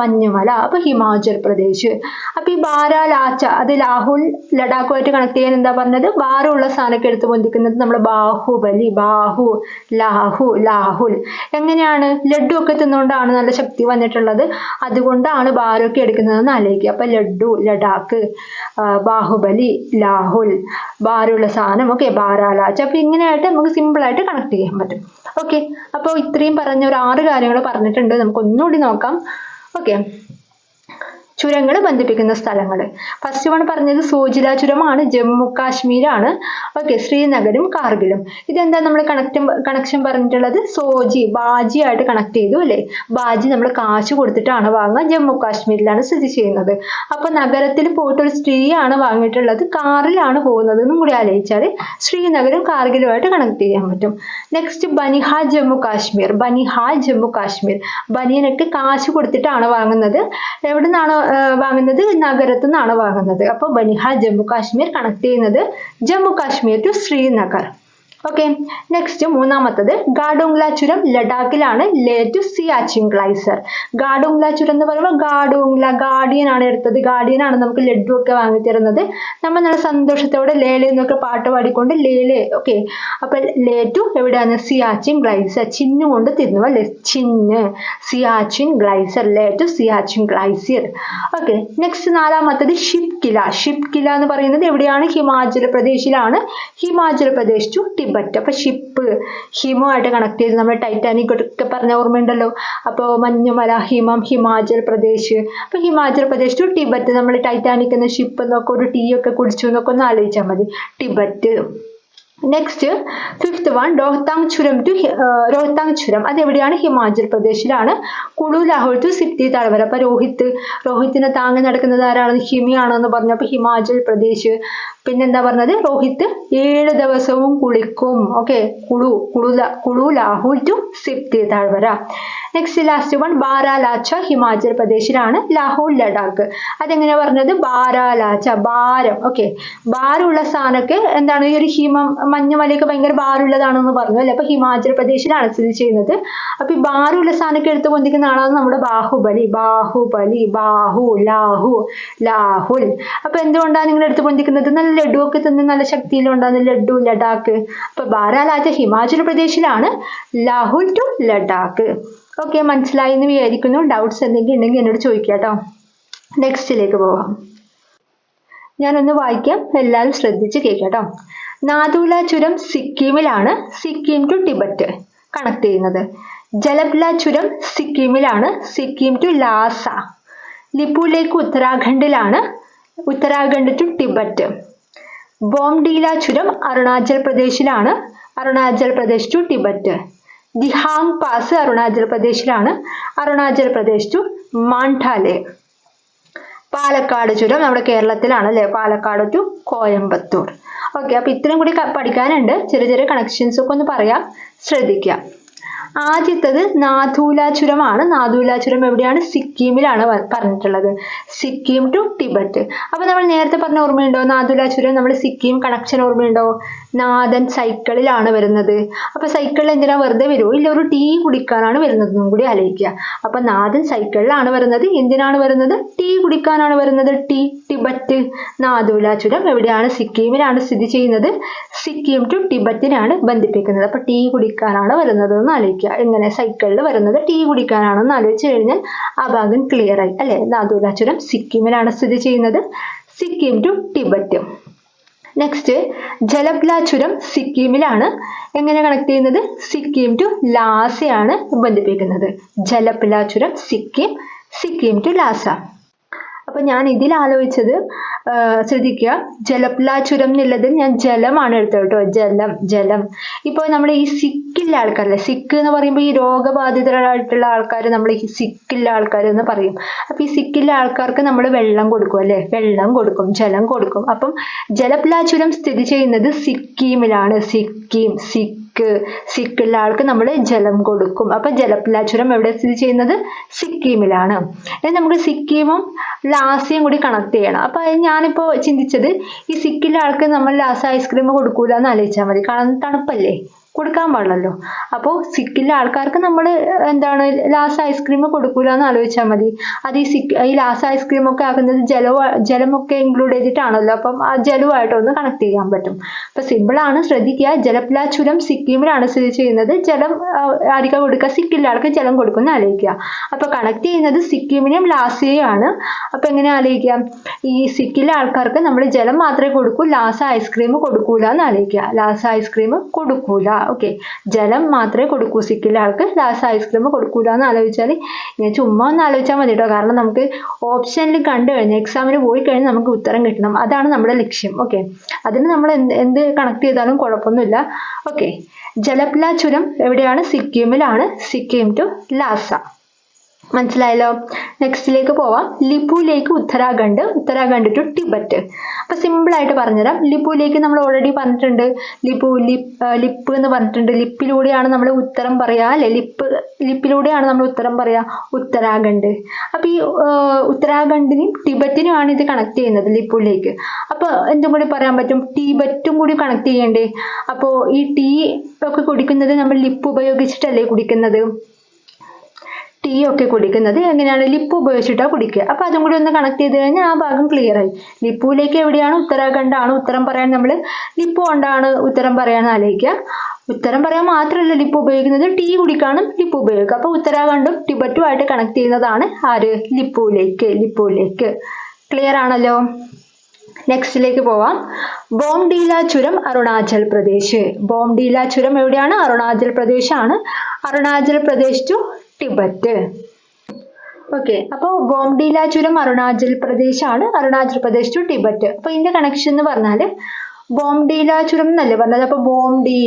മഞ്ഞുമല. അപ്പൊ ഹിമാചൽ പ്രദേശ്. അപ്പൊ ഈ ബാരാലാച്ച അത് ലാഹോൾ ലഡാക്കുമായിട്ട് കണക്ട് ചെയ്യാൻ എന്താ പറഞ്ഞത്, ഭാരമുള്ള സാധനമൊക്കെ എടുത്ത് പൊന്തിക്കുന്നത് നമ്മുടെ ബാഹുബലി. ലാഹുൽ. എങ്ങനെയാണ്, ലഡു ഒക്കെ തിന്നുകൊണ്ടാണ് നല്ല ശക്തി വന്നിട്ടുള്ളത്. അതുകൊണ്ടാണ് ഭാരമൊക്കെ എടുക്കുന്നതെന്ന് ആലോചിക്കുക. അപ്പൊ ലഡു, ലഡാക്ക്, ബാഹുബലി, ലാഹുൽ, ഭാരമുള്ള സാധനം. ഓക്കെ, ബാരാലാച്ച. അപ്പൊ ഇങ്ങനെയായിട്ട് നമുക്ക് സിമ്പിൾ ആയിട്ട് കണക്ട് ചെയ്യാൻ പറ്റും. ഓക്കെ, അപ്പോൾ ഇത്രയും പറഞ്ഞ ഒരു 6 കാര്യങ്ങൾ പറഞ്ഞിട്ടുണ്ട്. നമുക്ക് ഒന്നുകൂടി നോക്കാം. ഓക്കെ, ചുരങ്ങൾ ബന്ധിപ്പിക്കുന്ന സ്ഥലങ്ങൾ. ഫസ്റ്റ് വൺ പറഞ്ഞത് സോജില ചുരമാണ്, ജമ്മു കാശ്മീരാണ്. ഓക്കെ, ശ്രീനഗറും കാർഗിലും. ഇതെന്താ നമ്മൾ കണക്ഷൻ പറഞ്ഞിട്ടുള്ളത്, ബാജി ആയിട്ട് കണക്ട് ചെയ്തു അല്ലെ. ബാജി നമ്മൾ കാശ് കൊടുത്തിട്ടാണ് വാങ്ങുക. ജമ്മു കാശ്മീരിലാണ് സ്ഥിതി ചെയ്യുന്നത്. അപ്പൊ നഗരത്തിൽ പോയിട്ട് ഒരു സ്ത്രീയാണ് വാങ്ങിയിട്ടുള്ളത്, കാറിലാണ് പോകുന്നത് എന്നും കൂടി ആലോചിച്ചാൽ ശ്രീനഗറും കാർഗിലുമായിട്ട് കണക്ട് ചെയ്യാൻ പറ്റും. നെക്സ്റ്റ് ബനിഹാൽ ജമ്മു കാശ്മീർ. ബനിയനൊക്കെ കാശ് കൊടുത്തിട്ടാണ് വാങ്ങുന്നത്. എവിടെ നിന്നാണ് വാങ്ങുന്നത്, നഗരത്തിൽ നിന്നാണ് വാങ്ങുന്നത്. അപ്പോൾ ബനിഹാൽ ജമ്മു കാശ്മീർ കണക്ട് ചെയ്യുന്നത് Jammu Kashmir to Srinagar. Okay, next മൂന്നാമത്തത് ഗാഡോങ്ല ചുരം ലഡാക്കിലാണ്, ലേ ടു സിയാച്ചിൻ ഗ്ലൈസർ. ഗാഡോങ്ല ചുരം എന്ന് പറയുമ്പോൾ ഗാഡോങ്ല ഗാർഡിയൻ ആണ് എടുത്തത്, ഗാർഡിയൻ ആണ് നമുക്ക് ലഡു ഒക്കെ വാങ്ങി തരുന്നത്. നമ്മൾ നല്ല സന്തോഷത്തോടെ ലേലെ എന്നൊക്കെ പാട്ട് പാടിക്കൊണ്ട് ലേലെ. ഓക്കെ, അപ്പൊ ലേ ടു എവിടെയാണ്? സിയാച്ചിൻ ഗ്ലൈസർ. ചിഹ്നം കൊണ്ട് തിരുന്നു അല്ലെ, ചിഹ്ന്. Siachen glacier, Leh to Siachen glacier. Okay, next നാലാമത്തത് ഷിപ്കില. ഷിപ്കില എന്ന് പറയുന്നത് എവിടെയാണ്? ഹിമാചൽ പ്രദേശിലാണ്, ഹിമാചൽ പ്രദേശ് ടു ടിബറ്റ്. അപ്പൊ ഷിപ്പ് ഹിമമായിട്ട് കണക്ട് ചെയ്ത് നമ്മൾ ടൈറ്റാനിക് ഒക്കെ പറഞ്ഞ ഓർമ്മയുണ്ടല്ലോ. അപ്പോൾ മഞ്ഞുമല, ഹിമം, ഹിമാചൽ പ്രദേശ്. അപ്പൊ ഹിമാചൽ പ്രദേശ് ടു ടിബറ്റ്. നമ്മൾ ടൈറ്റാനിക് എന്ന ഷിപ്പ് എന്നൊക്കെ ഒരു ടീ ഒക്കെ കുടിച്ചു എന്നൊക്കെ ഒന്ന് ആലോചിച്ചാൽ മതി. ടിബറ്റ്. നെക്സ്റ്റ് ഫിഫ്ത്ത് വൺ രോഹ്താങ് ചുരം ടു രോഹ്താങ് ചുരം. അതെവിടെയാണ്? ഹിമാചൽ പ്രദേശിലാണ്. കുളു ലാഹോൾ ടു സിപ്തി താഴ്വര. അപ്പൊ രോഹിത്തിനെ താങ്ങി നടക്കുന്നത് ആരാണ്? ഹിമയാണെന്ന് പറഞ്ഞു. അപ്പൊ ഹിമാചൽ പ്രദേശ്. പിന്നെന്താ പറഞ്ഞത്? രോഹിത്ത് 7 ദിവസവും കുളിക്കും. ഓക്കെ, കുളു ലാഹോൾ ടു സിപ്തി താഴ്വര. Next last one Baralacha, Himachal പ്രദേശിലാണ്, ലാഹോൾ ലഡാക്ക്. അതെങ്ങനെയാ പറഞ്ഞത്? ബാരാലാച്ച, ഭാരം. ഓക്കെ, ഭാരമുള്ള സ്ഥാനമൊക്കെ എന്താണ്? ഈ ഒരു മഞ്ഞുമലയൊക്കെ ഭയങ്കര ഭാരമുള്ളതാണെന്ന് പറഞ്ഞു അല്ലെ. അപ്പൊ ഹിമാചൽ പ്രദേശിലാണ് സ്ഥിതി ചെയ്യുന്നത്. അപ്പൊ ഈ ഭാരമുള്ള സ്ഥാനമൊക്കെ എടുത്തു പൊന്തിക്കുന്ന ആളാണ് നമ്മുടെ ബാഹുബലി. ലാഹുൽ. അപ്പൊ എന്തുകൊണ്ടാണ് നിങ്ങൾ എടുത്തു പൊന്തിക്കുന്നത്? നല്ല ലഡു ഒക്കെ തിന്ന് നല്ല ശക്തിയിലുണ്ടാകുന്ന ലഡു, ലഡാക്ക്. അപ്പൊ ബാരാലാച്ച ഹിമാചൽ പ്രദേശിലാണ്, ലാഹുൽ ടു ലഡാക്ക്. ഓക്കെ, മനസ്സിലായി എന്ന് വിചാരിക്കുന്നു. ഡൗട്ട്സ് എന്തെങ്കിലും ഉണ്ടെങ്കിൽ എന്നോട് ചോദിക്കാം കേട്ടോ. നെക്സ്റ്റിലേക്ക് പോവാം. ഞാനൊന്ന് വായിക്കാം, എല്ലാവരും ശ്രദ്ധിച്ച് കേൾക്കാട്ടോ. നാഥുല ചുരം സിക്കിമിലാണ്, സിക്കിം ടു ടിബറ്റ് കണക്ട് ചെയ്യുന്നത്. ജലപ്ല ചുരം സിക്കിമിലാണ്, സിക്കിം ടു ലാസ. ലിപുലേക്ക് ഉത്തരാഖണ്ഡിലാണ്, ഉത്തരാഖണ്ഡ് ടു ടിബറ്റ്. ബോംഡീല ചുരം അരുണാചൽ പ്രദേശിലാണ്, അരുണാചൽ പ്രദേശ് ടു ടിബറ്റ്. ദിഹാങ് പാസ് അരുണാചൽ പ്രദേശിലാണ്, അരുണാചൽ പ്രദേശ് ടു മാണ്ഡാലെ. പാലക്കാട് ചുരം നമ്മുടെ കേരളത്തിലാണ് അല്ലെ, പാലക്കാട് ടു കോയമ്പത്തൂർ. ഓക്കെ, അപ്പൊ ഇത്രയും കൂടി പഠിക്കാനുണ്ട്. ചെറിയ ചെറിയ കണക്ഷൻസ് ഒക്കെ ഒന്ന് പറയാം, ശ്രദ്ധിക്കാം. ആദ്യത്തത് നാഥൂല ചുരമാണ്. നാഥൂല ചുരം എവിടെയാണ്? സിക്കിമിലാണ് പറഞ്ഞിട്ടുള്ളത്, സിക്കിം ടു ടിബറ്റ്. അപ്പൊ നമ്മൾ നേരത്തെ പറഞ്ഞ ഓർമ്മയുണ്ടോ? നാഥൂല ചുരം നമ്മൾ സിക്കിം കണക്ഷൻ ഓർമ്മയുണ്ടോ? നാഥൻ സൈക്കിളിലാണ് വരുന്നത്. അപ്പൊ സൈക്കിളിൽ എന്തിനാ വെറുതെ വരുമോ? ഇല്ല, ഒരു ടീ കുടിക്കാനാണ് വരുന്നതെന്നും കൂടി ആലോചിക്കുക. അപ്പൊ നാഥൻ സൈക്കിളിലാണ് വരുന്നത്. എന്തിനാണ് വരുന്നത്? ടീ കുടിക്കാനാണ് വരുന്നത്. ടിബറ്റ്. നാഥൂല ചുരം എവിടെയാണ്? സിക്കിമിലാണ് സ്ഥിതി ചെയ്യുന്നത്. സിക്കിം ടു ടിബറ്റിനാണ് ബന്ധിപ്പിക്കുന്നത്. അപ്പൊ ടീ കുടിക്കാനാണ് വരുന്നത് എന്ന് ആലോചിക്കുക. എങ്ങനെ? സൈക്കിളിൽ വരുന്നത് ടീ കുടിക്കാനാണെന്ന് ആലോചിച്ച് കഴിഞ്ഞാൽ ആ ഭാഗം ക്ലിയർ ആയി അല്ലെ. നാഥൂല ചുരം സിക്കിമിലാണ് സ്ഥിതി ചെയ്യുന്നത്, സിക്കിം ടു ടിബറ്റ്. നെക്സ്റ്റ് ജലപ്ല ചുരം സിക്കിമിലാണ്. എങ്ങനെ കണക്ട് ചെയ്യുന്നത്? സിക്കിം ടു ലാസയാണ് ബന്ധിപ്പിക്കുന്നത്. ജലപ്ല ചുരം സിക്കിം, സിക്കിം ടു ലാസ. അപ്പൊ ഞാൻ ഇതിൽ ആലോചിച്ചത് ശ്രദ്ധിക്കുക, ജലപ്ല ചുരം എന്നുള്ളത് ഞാൻ ജലമാണ് എടുത്തത് കേട്ടോ. ജലം. ഇപ്പൊ നമ്മൾ ഈ സിക്കില്ല ആൾക്കാരല്ലേ, സിക്ക് എന്ന് പറയുമ്പോൾ ഈ രോഗബാധിതരായിട്ടുള്ള ആൾക്കാർ നമ്മൾ ഈ സിക്കില്ല ആൾക്കാർ എന്ന് പറയും. അപ്പൊ ഈ സിക്കില്ല ആൾക്കാർക്ക് നമ്മൾ വെള്ളം കൊടുക്കും അല്ലെ, വെള്ളം കൊടുക്കും, ജലം കൊടുക്കും. അപ്പം ജലപ്ല ചുരം സ്ഥിതി ചെയ്യുന്നത് സിക്കിമിലാണ്. സിക്കുള്ള ആൾക്ക് നമ്മൾ ജലം കൊടുക്കും. അപ്പൊ ജലപ്ല ചുരം എവിടെ സ്ഥിതി ചെയ്യുന്നത്? സിക്കിമിലാണ്. നമുക്ക് സിക്കിമും ലാസയും കൂടി കണക്ട് ചെയ്യണം. അപ്പൊ ഞാനിപ്പോ ചിന്തിച്ചത്, ഈ സിക്കിലെ ആൾക്ക് നമ്മൾ ലാസ ഐസ്ക്രീം കൊടുക്കൂല എന്ന് ആലോചിച്ചാൽ മതി. കാരണം തണുപ്പല്ലേ, കൊടുക്കാൻ പാടില്ലല്ലോ. അപ്പോൾ സിക്കിലെ ആൾക്കാർക്ക് നമ്മൾ എന്താണ് ലാസ ഐസ്ക്രീം കൊടുക്കൂല എന്ന് ആലോചിച്ചാൽ മതി. അത് ഈ ലാസ ഐസ്ക്രീം ഒക്കെ ആക്കുന്നത് ജലമൊക്കെ ഇൻക്ലൂഡ് ചെയ്തിട്ടാണല്ലോ. അപ്പം ആ ജലവുമായിട്ടൊന്ന് കണക്ട് ചെയ്യാൻ പറ്റും. അപ്പൊ സിമ്പിൾ ആണ്, ശ്രദ്ധിക്കുക. ജലപ്ല ചുരം സിക്കിമിലാണ് സ്ഥിതി ചെയ്യുന്നത്. ജലം ആർക്കാ കൊടുക്കുക? സിക്കിലെ ആൾക്ക് ജലം കൊടുക്കുന്ന ആലോചിക്കുക. അപ്പൊ കണക്ട് ചെയ്യുന്നത് സിക്കിമിനെയും ലാസയെയും ആണ്. അപ്പൊ എങ്ങനെ ആലോചിക്കാം? ഈ സിക്കിലെ ആൾക്കാർക്ക് നമ്മൾ ജലം മാത്രമേ കൊടുക്കൂ, ലാസ ഐസ്ക്രീം കൊടുക്കൂല എന്ന് ആലോചിക്കുക. ലാസ ഐസ്ക്രീം കൊടുക്കൂല. ഓക്കെ, ജലം മാത്രമേ കൊടുക്കൂ സിക്കിലെ ആൾക്ക്, ലാസ ഐസ്ക്രീം കൊടുക്കൂല എന്ന് ആലോചിച്ചാൽ ഇങ്ങനെ ചുമ്മാ ഒന്ന് ആലോചിച്ചാൽ മതി കേട്ടോ. കാരണം നമുക്ക് ഓപ്ഷനിൽ കണ്ടു കഴിഞ്ഞാൽ എക്സാമിന് പോയി കഴിഞ്ഞാൽ നമുക്ക് ഉത്തരം കിട്ടണം. അതാണ് നമ്മുടെ ലക്ഷ്യം. ഓക്കെ, അതിന് നമ്മൾ എന്ത് കണക്ട് ചെയ്താലും കുഴപ്പമൊന്നുമില്ല. ഓക്കെ, ജലപ്ല ചുരം എവിടെയാണ്? സിക്കിമിലാണ്, സിക്കിം ടു ലാസ. മനസ്സിലായല്ലോ. നെക്സ്റ്റിലേക്ക് പോവാം. ലിപുലേക്ക് ഉത്തരാഖണ്ഡ്, ഉത്തരാഖണ്ഡ് ടു ടിബറ്റ്. അപ്പൊ സിമ്പിൾ ആയിട്ട് പറഞ്ഞുതരാം. ലിപുലേക്ക് നമ്മൾ ഓൾറെഡി പറഞ്ഞിട്ടുണ്ട്. ലിപ്പ് എന്ന് പറഞ്ഞിട്ടുണ്ട്. ലിപ്പിലൂടെയാണ് നമ്മൾ ഉത്തരം പറയാ അല്ലെ, ലിപ്പിലൂടെയാണ് നമ്മൾ ഉത്തരം പറയാ. ഉത്തരാഖണ്ഡ്. അപ്പൊ ഈ ഉത്തരാഖണ്ഡിനും ടിബറ്റിനുമാണ് ഇത് കണക്ട് ചെയ്യുന്നത് ലിപുലേക്ക്. അപ്പൊ എന്തും കൂടി പറയാൻ പറ്റും, ടിബറ്റും കൂടി കണക്ട് ചെയ്യണ്ടേ. അപ്പോ ഈ ടീ ഒക്കെ കുടിക്കുന്നത് നമ്മൾ ലിപ്പ് ഉപയോഗിച്ചിട്ടല്ലേ കുടിക്കുന്നത്. ടീ ഒക്കെ കുടിക്കുന്നത് എങ്ങനെയാണ്, ലിപ്പ് ഉപയോഗിച്ചിട്ടാണ് കുടിക്കുക. അപ്പൊ അതും കൂടി ഒന്ന് കണക്ട് ചെയ്ത് കഴിഞ്ഞാൽ ആ ഭാഗം ക്ലിയർ ആയി. ലിപ്പുവിലേക്ക് എവിടെയാണ്, ഉത്തരാഖണ്ഡാണ് ഉത്തരം പറയാൻ നമ്മൾ ലിപ്പ് കൊണ്ടാണ് ഉത്തരം പറയാൻ ആലോചിക്കുക. ഉത്തരം പറയാൻ മാത്രമല്ല ലിപ്പ് ഉപയോഗിക്കുന്നത്, ടീ കുടിക്കാനും ലിപ്പ് ഉപയോഗിക്കുക. അപ്പൊ ഉത്തരാഖണ്ഡും ടിബറ്റുമായിട്ട് കണക്ട് ചെയ്യുന്നതാണ് ആര്, ലിപ്പുവിലേക്ക്. ക്ലിയർ ആണല്ലോ. നെക്സ്റ്റിലേക്ക് പോവാം. ബോംഡീല ചുരം അരുണാചൽ പ്രദേശ്. ബോംഡീല ചുരം എവിടെയാണ്, അരുണാചൽ പ്രദേശ് ആണ്. അരുണാചൽ പ്രദേശ് ടു ടിബറ്റ്. ഓക്കെ, അപ്പോൾ ബോംഡീല ചുരം അരുണാചൽ പ്രദേശ് ആണ്. അരുണാചൽ പ്രദേശ് ടു ടിബറ്റ്. അപ്പൊ ഇതിന്റെ കണക്ഷൻ എന്ന് പറഞ്ഞാല് ബോംഡീല ചുരം എന്നല്ലേ പറഞ്ഞത്. അപ്പൊ ബോംഡി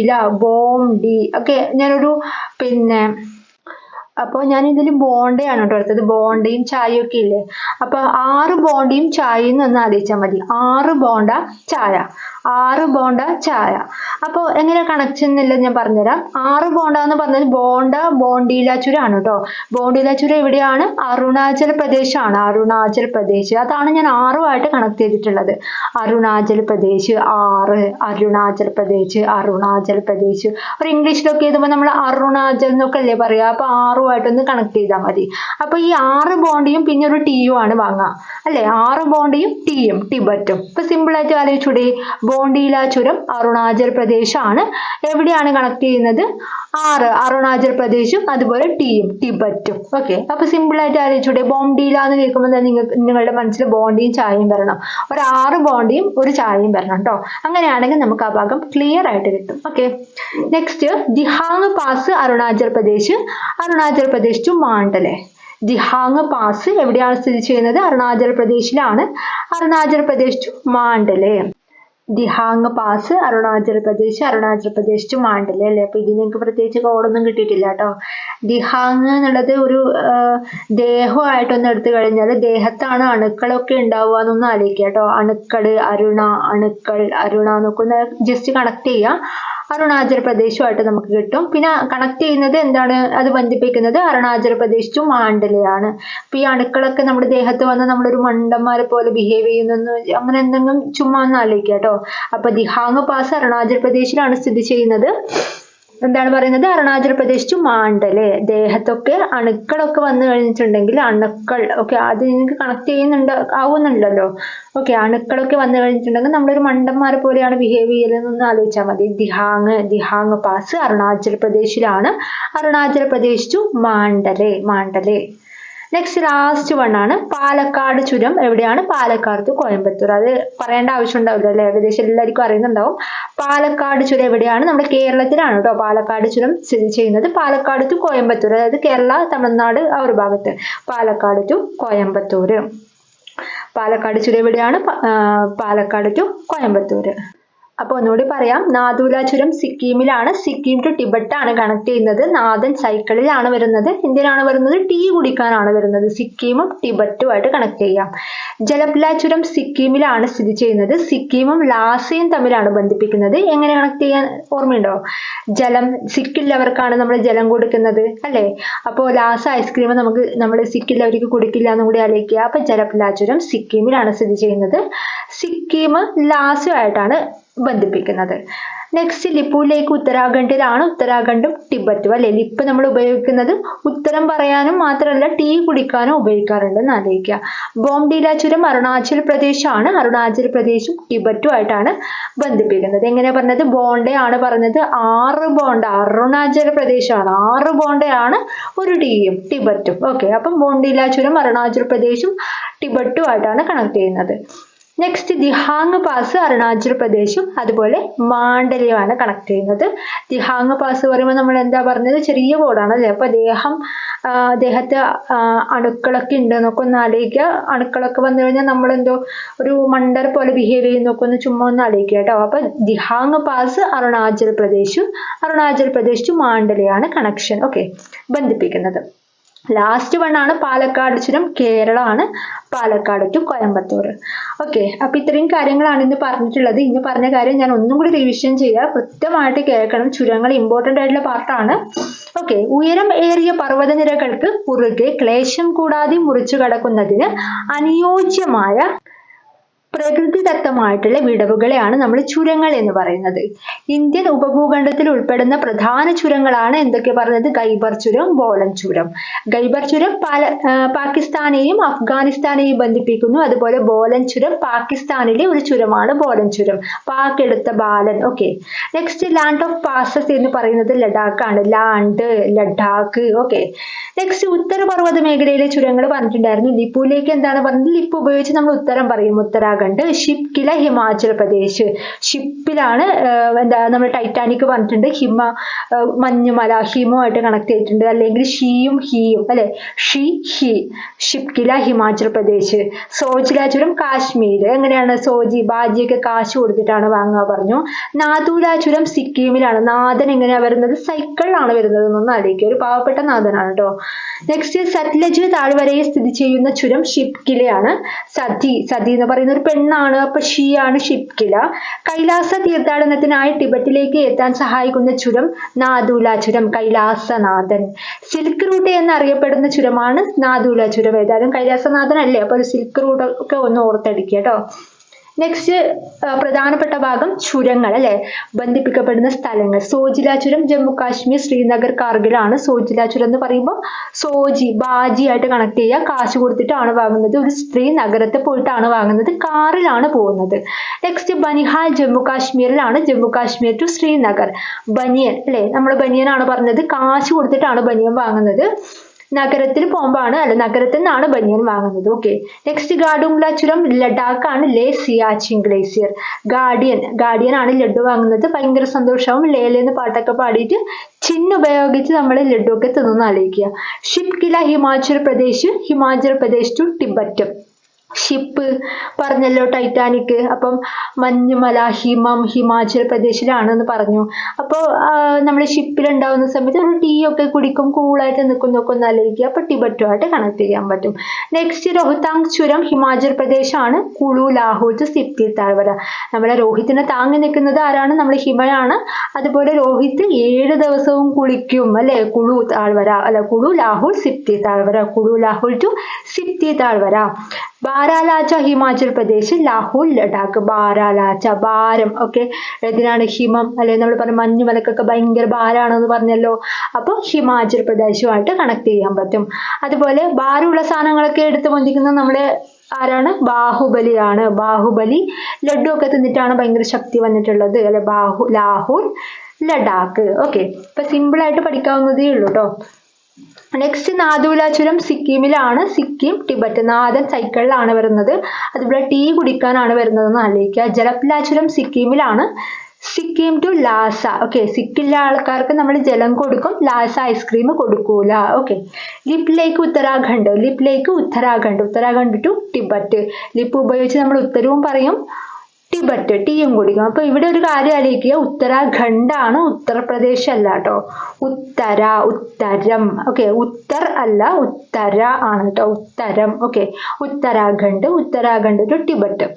ഓക്കെ. ഞാനൊരു അപ്പോൾ ഞാൻ ഇതിൽ ബോണ്ടയാണ് കേട്ടോ എടുത്തത്. ബോണ്ടയും ചായയും ഒക്കെ ഇല്ലേ. അപ്പൊ 6 ബോണ്ടയും ചായയും ഒന്ന് ആലോചിച്ചാൽ മതി. 6 ബോണ്ട ചായ. അപ്പോൾ എങ്ങനെ കണക്ഷൻ എന്നുള്ളത് ഞാൻ പറഞ്ഞുതരാം. 6 ബോണ്ട എന്ന് പറഞ്ഞത് ബോണ്ടീല ചുരമാണ് കേട്ടോ. ബോണ്ടീല ചുരം എവിടെയാണ്, അരുണാചൽ പ്രദേശാണ്. അരുണാചൽ പ്രദേശ്, അതാണ് ഞാൻ 6 കണക്ട് ചെയ്തിട്ടുള്ളത്. അരുണാചൽ പ്രദേശ് 6, അരുണാചൽ പ്രദേശ്. ഒരു ഇംഗ്ലീഷിലൊക്കെ എഴുതുമ്പോൾ നമ്മൾ അരുണാചൽ എന്നൊക്കെ അല്ലേ പറയാ. അപ്പൊ 6 കണക്ട് ചെയ്താൽ മതി. അപ്പൊ ഈ 6 ബോണ്ടിയും പിന്നെ ഒരു ടീയും ആണ് വാങ്ങാം അല്ലെ. 6 ബോണ്ടിയും ടീയും ടിബറ്റും. ഇപ്പൊ സിമ്പിൾ ആയിട്ട് ആലോചിച്ചൂടെ. ബോണ്ടീല ചുരം അരുണാചൽ പ്രദേശ് ആണ്. എവിടെയാണ് കണക്ട് ചെയ്യുന്നത്, 6 അരുണാചൽ പ്രദേശും അതുപോലെ ടീയും ടിബറ്റും. ഓക്കെ, അപ്പൊ സിമ്പിൾ ആയിട്ട് ആലോചിച്ചൂടെ. ബോംഡീല എന്ന് കേൾക്കുമ്പോൾ നിങ്ങളുടെ മനസ്സിൽ ബോണ്ടിയും ചായയും വരണം. ഒരു 6 ബോണ്ടിയും ഒരു ചായയും വരണം കേട്ടോ. അങ്ങനെയാണെങ്കിൽ നമുക്ക് ആ ഭാഗം ക്ലിയർ ആയിട്ട് കിട്ടും. Okay, next Dihang pass Arunachal Pradesh to Mandalay. Dihang pass എവിടെയാണ് സ്ഥിതി ചെയ്യുന്നത്, അരുണാചൽ പ്രദേശിലാണ്. Arunachal Pradesh to Mandalay. Dihang pass Arunachal Pradesh to Mandalay അല്ലേ. അപ്പൊ ഇതിന് എനിക്ക് പ്രത്യേകിച്ച് കോഡൊന്നും കിട്ടിയിട്ടില്ല കേട്ടോ. ദിഹാങ് എന്നുള്ളത് ഒരു ദേഹമായിട്ടൊന്ന് എടുത്തു കഴിഞ്ഞാൽ ദേഹത്താണ് അണുക്കളൊക്കെ ഉണ്ടാവുക എന്നൊന്ന് ആലോചിക്കുക കേട്ടോ. അരുണ എന്നൊക്കെ ഒന്ന് ജസ്റ്റ് കണക്ട് ചെയ്യാം. അരുണാചൽ പ്രദേശുമായിട്ട് നമുക്ക് കിട്ടും. പിന്നെ കണക്ട് ചെയ്യുന്നത് എന്താണ്, അത് ബന്ധിപ്പിക്കുന്നത് അരുണാചൽ പ്രദേശ് ടു മാണ്ഡലെയാണ്. അപ്പൊ ഈ അണുക്കളൊക്കെ നമ്മുടെ ദേഹത്ത് വന്ന് നമ്മളൊരു മണ്ടന്മാരെ പോലെ ബിഹേവ് ചെയ്യുന്നു, അങ്ങനെ എന്തെങ്കിലും ചുമ്മാ ഒന്ന് ആലോചിക്കുക കേട്ടോ. അപ്പൊ ദിഹാങ് പാസ് അരുണാചൽ പ്രദേശിലാണ് സ്ഥിതി ചെയ്യുന്നത്. എന്താണ് പറയുന്നത്, അരുണാചൽ പ്രദേശ് ടു മാണ്ഡലെ. ദേഹത്തൊക്കെ അണുക്കളൊക്കെ വന്നു കഴിഞ്ഞിട്ടുണ്ടെങ്കിൽ അണുക്കൾ ഓക്കെ, അത് നിങ്ങൾക്ക് കണക്ട് ആവുന്നുണ്ടല്ലോ. ഓക്കെ, അണുക്കളൊക്കെ വന്നു കഴിഞ്ഞിട്ടുണ്ടെങ്കിൽ നമ്മളൊരു മണ്ടന്മാരെ പോലെയാണ് ബിഹേവ് ചെയ്യലെന്നൊന്ന് ആലോചിച്ചാൽ മതി. ദിഹാങ് പാസ് അരുണാചൽ പ്രദേശിലാണ്. Arunachal Pradesh to Mandalay. Next last ആണ് പാലക്കാട് ചുരം. എവിടെയാണ്, പാലക്കാട് ടു കോയമ്പത്തൂർ. അത് പറയേണ്ട ആവശ്യം ഉണ്ടാവില്ല അല്ലെ, ഏകദേശം എല്ലാവർക്കും അറിയുന്നുണ്ടാവും. പാലക്കാട് ചുരം എവിടെയാണ്, നമ്മുടെ കേരളത്തിലാണ് കേട്ടോ പാലക്കാട് ചുരം സ്ഥിതി ചെയ്യുന്നത്. പാലക്കാട് ടു കോയമ്പത്തൂർ, അതായത് കേരള തമിഴ്നാട് ആ ഒരു ഭാഗത്ത്. പാലക്കാട് ടു കോയമ്പത്തൂർ. പാലക്കാട് ചുരം എവിടെയാണ്, പാലക്കാട് ടു കോയമ്പത്തൂർ. അപ്പൊ ഒന്നുകൂടി പറയാം. നാഥുല ചുരം സിക്കിമിലാണ്. സിക്കിം ടു ടിബറ്റ് ആണ് കണക്ട് ചെയ്യുന്നത്. നാഥൻ സൈക്കിളിലാണ് വരുന്നത്. എന്തിനാണ് വരുന്നത്, ടീ കുടിക്കാനാണ് വരുന്നത്. സിക്കിമും ടിബറ്റുമായിട്ട് കണക്ട് ചെയ്യാം. ജലപ്ല ചുരം സിക്കിമിലാണ് സ്ഥിതി ചെയ്യുന്നത്. സിക്കിമും ലാസയും തമ്മിലാണ് ബന്ധിപ്പിക്കുന്നത്. എങ്ങനെ കണക്ട് ചെയ്യാൻ ഓർമ്മയുണ്ടോ, സിക്കില്ലവർക്കാണ് നമ്മൾ ജലം കൊടുക്കുന്നത് അല്ലെ. അപ്പോൾ ലാസ ഐസ്ക്രീം നമ്മൾ സിക്കില്ലവർക്ക് കൊടുക്കില്ല എന്നും കൂടി ആലോചിക്കുക. അപ്പൊ ജലപ്ല ചുരം സിക്കിമിലാണ് സ്ഥിതി ചെയ്യുന്നത്. സിക്കിം ലാസയുമായിട്ടാണ് ബന്ധിപ്പിക്കുന്നത്. നെക്സ്റ്റ് ലിപ്പുലേക്ക് ഉത്തരാഖണ്ഡിലാണ്. ഉത്തരാഖണ്ഡും ടിബറ്റും അല്ലെ. ലിപ്പ് നമ്മൾ ഉപയോഗിക്കുന്നത് ഉത്തരം പറയാനും മാത്രമല്ല ടീ കുടിക്കാനും ഉപയോഗിക്കാറുണ്ടെന്ന് ആലോചിക്കുക. ബോംഡീല ചുരം അരുണാചൽ പ്രദേശാണ്. അരുണാചൽ പ്രദേശും ടിബറ്റും ആയിട്ടാണ് ബന്ധിപ്പിക്കുന്നത്. എങ്ങനെയാ പറഞ്ഞത്, ബോണ്ടയാണ് പറഞ്ഞത്. 6 ബോണ്ട അരുണാചൽ പ്രദേശാണ്. 6 ബോണ്ടയാണ് ഒരു ടീയും ടിബറ്റും. ഓക്കെ, അപ്പം ബോംഡീല ചുരം അരുണാചൽ പ്രദേശും ടിബറ്റും ആയിട്ടാണ് കണക്ട് ചെയ്യുന്നത്. നെക്സ്റ്റ് ദിഹാങ് പാസ് അരുണാചൽ പ്രദേശും അതുപോലെ മാണ്ഡലയുമാണ് കണക്ട് ചെയ്യുന്നത്. ദിഹാങ് പാസ് പറയുമ്പോൾ നമ്മൾ എന്താ പറഞ്ഞത്, ചെറിയ ബോർഡാണ് അല്ലെ. അപ്പൊ ദേഹത്ത് അണുക്കളൊക്കെ ഉണ്ട് എന്നൊക്കെ ഒന്ന് ആലോചിക്കുക. അണുക്കളൊക്കെ വന്നു കഴിഞ്ഞാൽ നമ്മളെന്തോ ഒരു മണ്ടർ പോലെ ബിഹേവ് ചെയ്യുന്നൊക്കെ ഒന്ന് ചുമ്മാ ഒന്ന് ആലോചിക്കുക കേട്ടോ. അപ്പൊ ദിഹാങ് പാസ് അരുണാചൽ പ്രദേശ് ടു മാണ്ഡലയാണ് കണക്ഷൻ ഓക്കെ ബന്ധിപ്പിക്കുന്നത്. ലാസ്റ്റ് വണ്ണാണ് പാലക്കാട് ചുരം, കേരളമാണ് പാലക്കാട് ടു കോയമ്പത്തൂർ. ഓക്കെ, അപ്പൊ ഇത്രയും കാര്യങ്ങളാണ് ഇന്ന് പറഞ്ഞിട്ടുള്ളത്. ഇന്ന് പറഞ്ഞ കാര്യം ഞാൻ ഒന്നും കൂടി റിവിഷൻ ചെയ്യുക, കൃത്യമായിട്ട് കേൾക്കണം. ചുരങ്ങൾ ഇമ്പോർട്ടന്റ് ആയിട്ടുള്ള പാർട്ടാണ്. ഓക്കെ, ഉയരം ഏറിയ പർവ്വതനിരകൾക്ക് കുറുകെ ക്ലേശം കൂടാതെ മുറിച്ചു കടക്കുന്നതിന് അനുയോജ്യമായ പ്രകൃതിദത്തമായിട്ടുള്ള വിടവുകളെയാണ് നമ്മൾ ചുരങ്ങൾ എന്ന് പറയുന്നത്. ഇന്ത്യൻ ഉപഭൂഖണ്ഡത്തിൽ ഉൾപ്പെടുന്ന പ്രധാന ചുരങ്ങളാണ് എന്തൊക്കെ പറഞ്ഞത്? ഗൈബർ ചുരം, ബോലൻ ചുരം. ഗൈബർ ചുരം പാകിസ്ഥാനെയും അഫ്ഗാനിസ്ഥാനെയും ബന്ധിപ്പിക്കുന്നു. അതുപോലെ ബോലൻ ചുരം പാകിസ്ഥാനിലെ ഒരു ചുരമാണ് ബോലൻ ചുരം, പാക് എടുത്ത Balan. Okay, next land of passes എന്ന് പറയുന്നത് ലഡാക്ക് ആണ്. ലാൻഡ്, ലഡാക്ക്. ഓക്കെ, നെക്സ്റ്റ് ഉത്തരപർവ്വത മേഖലയിലെ ചുരങ്ങൾ പറഞ്ഞിട്ടുണ്ടായിരുന്നു. ലിപ്പുലേക്ക് എന്താണ് പറഞ്ഞത്? ലിപ്പ് ഉപയോഗിച്ച് നമ്മൾ ഉത്തരം പറയും. ഉത്തരാഖണ്ഡ്. ഷിപ്കില, ഹിമാചൽ പ്രദേശ്. ഷിപ്പിലാണ് എന്താ നമ്മൾ ടൈറ്റാനിക് പറഞ്ഞിട്ടുണ്ട്. മഞ്ഞുമല ഹിമവുമായിട്ട് കണക്ട് ചെയ്തിട്ടുണ്ട്. അല്ലെങ്കിൽ ഷിയും ഹിയും അല്ലെ, ഷി ഹി. ഷിപ്കില ഹിമാചൽ പ്രദേശ്. സോജില ചുരം കാശ്മീർ. എങ്ങനെയാണ്? സോജി ബാജിയൊക്കെ കാശ് കൊടുത്തിട്ടാണ് വാങ്ങുക പറഞ്ഞു. നാഥുല ചുരം സിക്കിമിലാണ്. നാഥൻ എങ്ങനെയാ വരുന്നത്? സൈക്കിളിലാണ് വരുന്നത് എന്നൊന്ന് ആലോചിക്കുക. ഒരു പാവപ്പെട്ട നാഥനാണ് കേട്ടോ. നെക്സ്റ്റ് സത്ലജ് താഴ്വരയിൽ സ്ഥിതി ചെയ്യുന്ന ചുരം ഷിപ്കിലയാണ്. സതി എന്ന് പറയുന്ന ഒരു പെണ്ണാണ്, അപ്പൊ ഷീ ആണ് ഷിപ്കില. കൈലാസ തീർത്ഥാടനത്തിനായി ടിബറ്റിലേക്ക് എത്താൻ സഹായിക്കുന്ന ചുരം നാഥുല ചുരം, കൈലാസനാഥൻ. സിൽക്ക് റൂട്ട് എന്നറിയപ്പെടുന്ന ചുരമാണ് നാഥുല ചുരം. ഏതായാലും കൈലാസനാഥൻ അല്ലേ, അപ്പൊ ഒരു സിൽക്ക് റൂട്ട് ഒക്കെ ഒന്ന് ഓർത്തടിക്കുക കേട്ടോ. നെക്സ്റ്റ് പ്രധാനപ്പെട്ട ഭാഗം ചുരങ്ങൾ അല്ലെ, ബന്ധിപ്പിക്കപ്പെടുന്ന സ്ഥലങ്ങൾ. സോജില ചുരം ജമ്മു കാശ്മീർ, ശ്രീനഗർ, കാർഗിലാണ്. സോജില ചുരം എന്ന് പറയുമ്പോൾ സോജി ബാജി ആയിട്ട് കണക്ട് ചെയ്യുക. കാശ് കൊടുത്തിട്ടാണ് വാങ്ങുന്നത്. ഒരു സ്ത്രീ നഗരത്തിൽ പോയിട്ടാണ് വാങ്ങുന്നത്, കാറിലാണ് പോകുന്നത്. നെക്സ്റ്റ് ബനിഹാൽ ജമ്മു കാശ്മീരിലാണ്. ജമ്മു കാശ്മീർ ടു ശ്രീനഗർ. ബനിയൻ അല്ലെ, നമ്മൾ ബനിയനാണ് പറഞ്ഞത്. കാശ് കൊടുത്തിട്ടാണ് ബനിയൻ വാങ്ങുന്നത്. നഗരത്തിൽ പോകുമ്പോഴാണ് നഗരത്തിൽ നിന്നാണ് ബനിയൻ വാങ്ങുന്നത്. ഓക്കെ, നെക്സ്റ്റ് ഗാഡുംഗ്ല ചുരം ലഡാക്ക് ആണ്. ലേ സിയാച്ചിൻ ഗ്ലേസിയർ. ഗാർഡിയൻ ആണ് ലഡു വാങ്ങുന്നത്. ഭയങ്കര സന്തോഷവും ലേലെന്ന് പാട്ടൊക്കെ പാടിയിട്ട് ചിഹ്നുപയോഗിച്ച് നമ്മൾ ലഡു ഒക്കെ തിന്നു ആലോചിക്കുക. ഷിപ്കില ഹിമാചൽ പ്രദേശ് ടു ടിബറ്റ്. ഷിപ്പ് പറഞ്ഞല്ലോ, ടൈറ്റാനിക്. അപ്പം മഞ്ഞുമല ഹിമാചൽ പ്രദേശിലാണെന്ന് പറഞ്ഞു. അപ്പോൾ നമ്മൾ ഷിപ്പിലുണ്ടാവുന്ന സമയത്ത് ഒരു ടീ ഒക്കെ കുടിക്കും, കൂളായിട്ട് നിൽക്കുന്നൊക്കെ ഒന്ന് ആലോചിക്കുക. അപ്പൊ ടിബറ്റുമായിട്ട് കണക്ട് ചെയ്യാൻ പറ്റും. നെക്സ്റ്റ് രോഹ്താങ് ചുരം ഹിമാചൽ പ്രദേശാണ്. കുളു ലാഹോർ സിപ്തി താഴ്വര. നമ്മളെ രോഹിത്തിനെ താങ്ങി നിൽക്കുന്നത് ആരാണ്? നമ്മൾ ഹിമയാണ്. അതുപോലെ രോഹിത് 7 ദിവസവും കുളിക്കും അല്ലെ. കുളു ലാഹോർ സിപ്തി താഴ്വര. കുളു ലാഹോർ ടു സിപ്തി താഴ്വര. ബാരാലാച്ച ഹിമാചൽ പ്രദേശ്, ലാഹോർ ലഡാക്ക്. ബാരാലാച്ച ഭാരം. ഓക്കെ, ഇതിനാണ് ഹിമം അല്ലെ, നമ്മൾ പറഞ്ഞ മഞ്ഞുമലക്കൊക്കെ ഭയങ്കര ഭാരമാണെന്ന് പറഞ്ഞല്ലോ. അപ്പൊ ഹിമാചൽ പ്രദേശുമായിട്ട് കണക്ട് ചെയ്യാൻ പറ്റും. അതുപോലെ ഭാരമുള്ള സാധനങ്ങളൊക്കെ എടുത്ത് പൊന്തിക്കുന്നത് നമ്മളെ ആരാണ്? ബാഹുബലിയാണ്. ബാഹുബലി ലഡു ഒക്കെ തിന്നിട്ടാണ് ഭയങ്കര ശക്തി വന്നിട്ടുള്ളത് അല്ലെ. ലാഹോർ ലഡാക്ക്. ഓക്കെ, ഇപ്പൊ സിമ്പിൾ ആയിട്ട് പഠിക്കാവുന്നതേ ഉള്ളൂ കേട്ടോ. നെക്സ്റ്റ് നാഥുല ചുരം സിക്കിമിലാണ്. സിക്കിം ടിബറ്റ്. നാഥൻ സൈക്കിളിലാണ് വരുന്നത്. അതുപോലെ ടീ കുടിക്കാനാണ് വരുന്നതെന്ന് ആലോചിക്കുക. ജലപ്ല ചുരം സിക്കിമിലാണ്. സിക്കിം ടു ലാസ. ഓക്കെ, സിക്കിലെ ആൾക്കാർക്ക് നമ്മൾ ജലം കൊടുക്കും, ലാസ ഐസ്ക്രീം കൊടുക്കൂല. Okay, Lipulekh Uttarakhand. Uttarakhand to Tibet. Lip ഉപയോഗിച്ച് നമ്മൾ ഉത്തരവും പറയും, ടിബറ്റ് ടീയും കുടിക്കും. അപ്പൊ ഇവിടെ ഒരു കാര്യം ആലോചിക്കുക, ഉത്തരാഖണ്ഡാണ്, ഉത്തർപ്രദേശ് അല്ല കേട്ടോ. ഉത്തരം. ഓക്കെ, ഉത്തർ അല്ല, ഉത്തര ആണ് കേട്ടോ. ഉത്തരം. Okay, Uttarakhand to Tibet.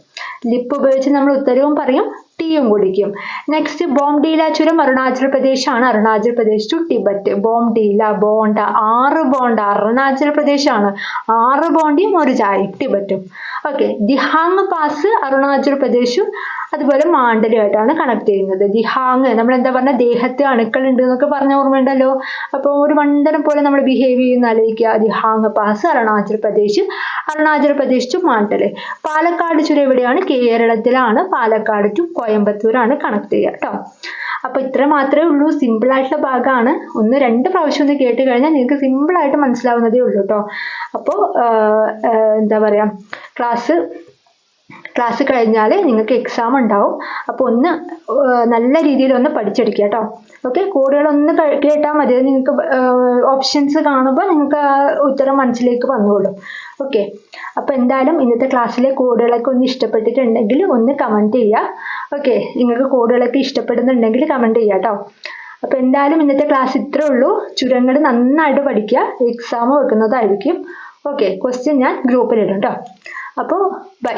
Lip ഉപയോഗിച്ച് നമ്മൾ ഉത്തരവും പറയും, ടീയും കുടിക്കും. നെക്സ്റ്റ് ബോംഡീല ചുരം അരുണാചൽ പ്രദേശാണ്. Arunachal Pradesh to Tibet. ബോംഡീല, ബോണ്ട. 6 ബോണ്ട അരുണാചൽ പ്രദേശാണ്. 6 ബോണ്ടിയും ഒരു ചായയും ടിബറ്റും. ഓക്കെ, ദിഹാങ് പാസ് അരുണാചൽ പ്രദേശും അതുപോലെ മാണ്ഡലുമായിട്ടാണ് കണക്ട് ചെയ്യുന്നത്. ദിഹാങ് നമ്മൾ എന്താ പറഞ്ഞ, ദേഹത്ത് അണുക്കൾ ഉണ്ട് എന്നൊക്കെ പറഞ്ഞ ഓർമ്മയുണ്ടല്ലോ. അപ്പൊ ഒരു മണ്ടനം പോലെ നമ്മൾ ബിഹേവ് ചെയ്യുന്ന ആലോചിക്കുക. Dihang pass Arunachal Pradesh to Mandal. പാലക്കാട് ചുരം എവിടെയാണ്? കേരളത്തിലാണ്. പാലക്കാട് ടു കോയമ്പത്തൂരാണ് കണക്ട് ചെയ്യുക കേട്ടോ. അപ്പൊ ഇത്ര മാത്രമേ ഉള്ളൂ. സിമ്പിൾ ആയിട്ടുള്ള ഭാഗമാണ്. 1-2 പ്രാവശ്യം ഒന്ന് കേട്ട് കഴിഞ്ഞാൽ നിങ്ങൾക്ക് സിമ്പിൾ ആയിട്ട് മനസ്സിലാവുന്നതേ ഉള്ളൂ കേട്ടോ. അപ്പോൾ എന്താ പറയാ, ക്ലാസ് കഴിഞ്ഞാൽ നിങ്ങൾക്ക് എക്സാം ഉണ്ടാവും. അപ്പോൾ ഒന്ന് നല്ല രീതിയിൽ ഒന്ന് പഠിച്ചെടുക്കുക കേട്ടോ. ഓക്കെ, കോഡുകളൊന്ന് കേട്ടാൽ മതി. നിങ്ങൾക്ക് ഓപ്ഷൻസ് കാണുമ്പോൾ നിങ്ങൾക്ക് ആ ഉത്തരം മനസ്സിലേക്ക് വന്നോളും. ഓക്കെ, അപ്പോൾ എന്തായാലും ഇന്നത്തെ ക്ലാസ്സിലെ കോഡുകളൊക്കെ ഒന്ന് ഇഷ്ടപ്പെട്ടിട്ടുണ്ടെങ്കിൽ ഒന്ന് കമൻറ്റ് ചെയ്യുക. ഓക്കെ, നിങ്ങൾക്ക് കോഡുകളൊക്കെ ഇഷ്ടപ്പെടുന്നുണ്ടെങ്കിൽ കമൻറ്റ് ചെയ്യുക കേട്ടോ. അപ്പോൾ എന്തായാലും ഇന്നത്തെ ക്ലാസ് ഇത്രേ ഉള്ളൂ. ചുരങ്ങൾ നന്നായിട്ട് പഠിക്കുക, എക്സാം വെക്കുന്നതായിരിക്കും. ഓക്കെ, ക്വസ്റ്റ്യൻ ഞാൻ ഗ്രൂപ്പിൽ ഇടും കേട്ടോ. അപ്പോൾ ബൈ.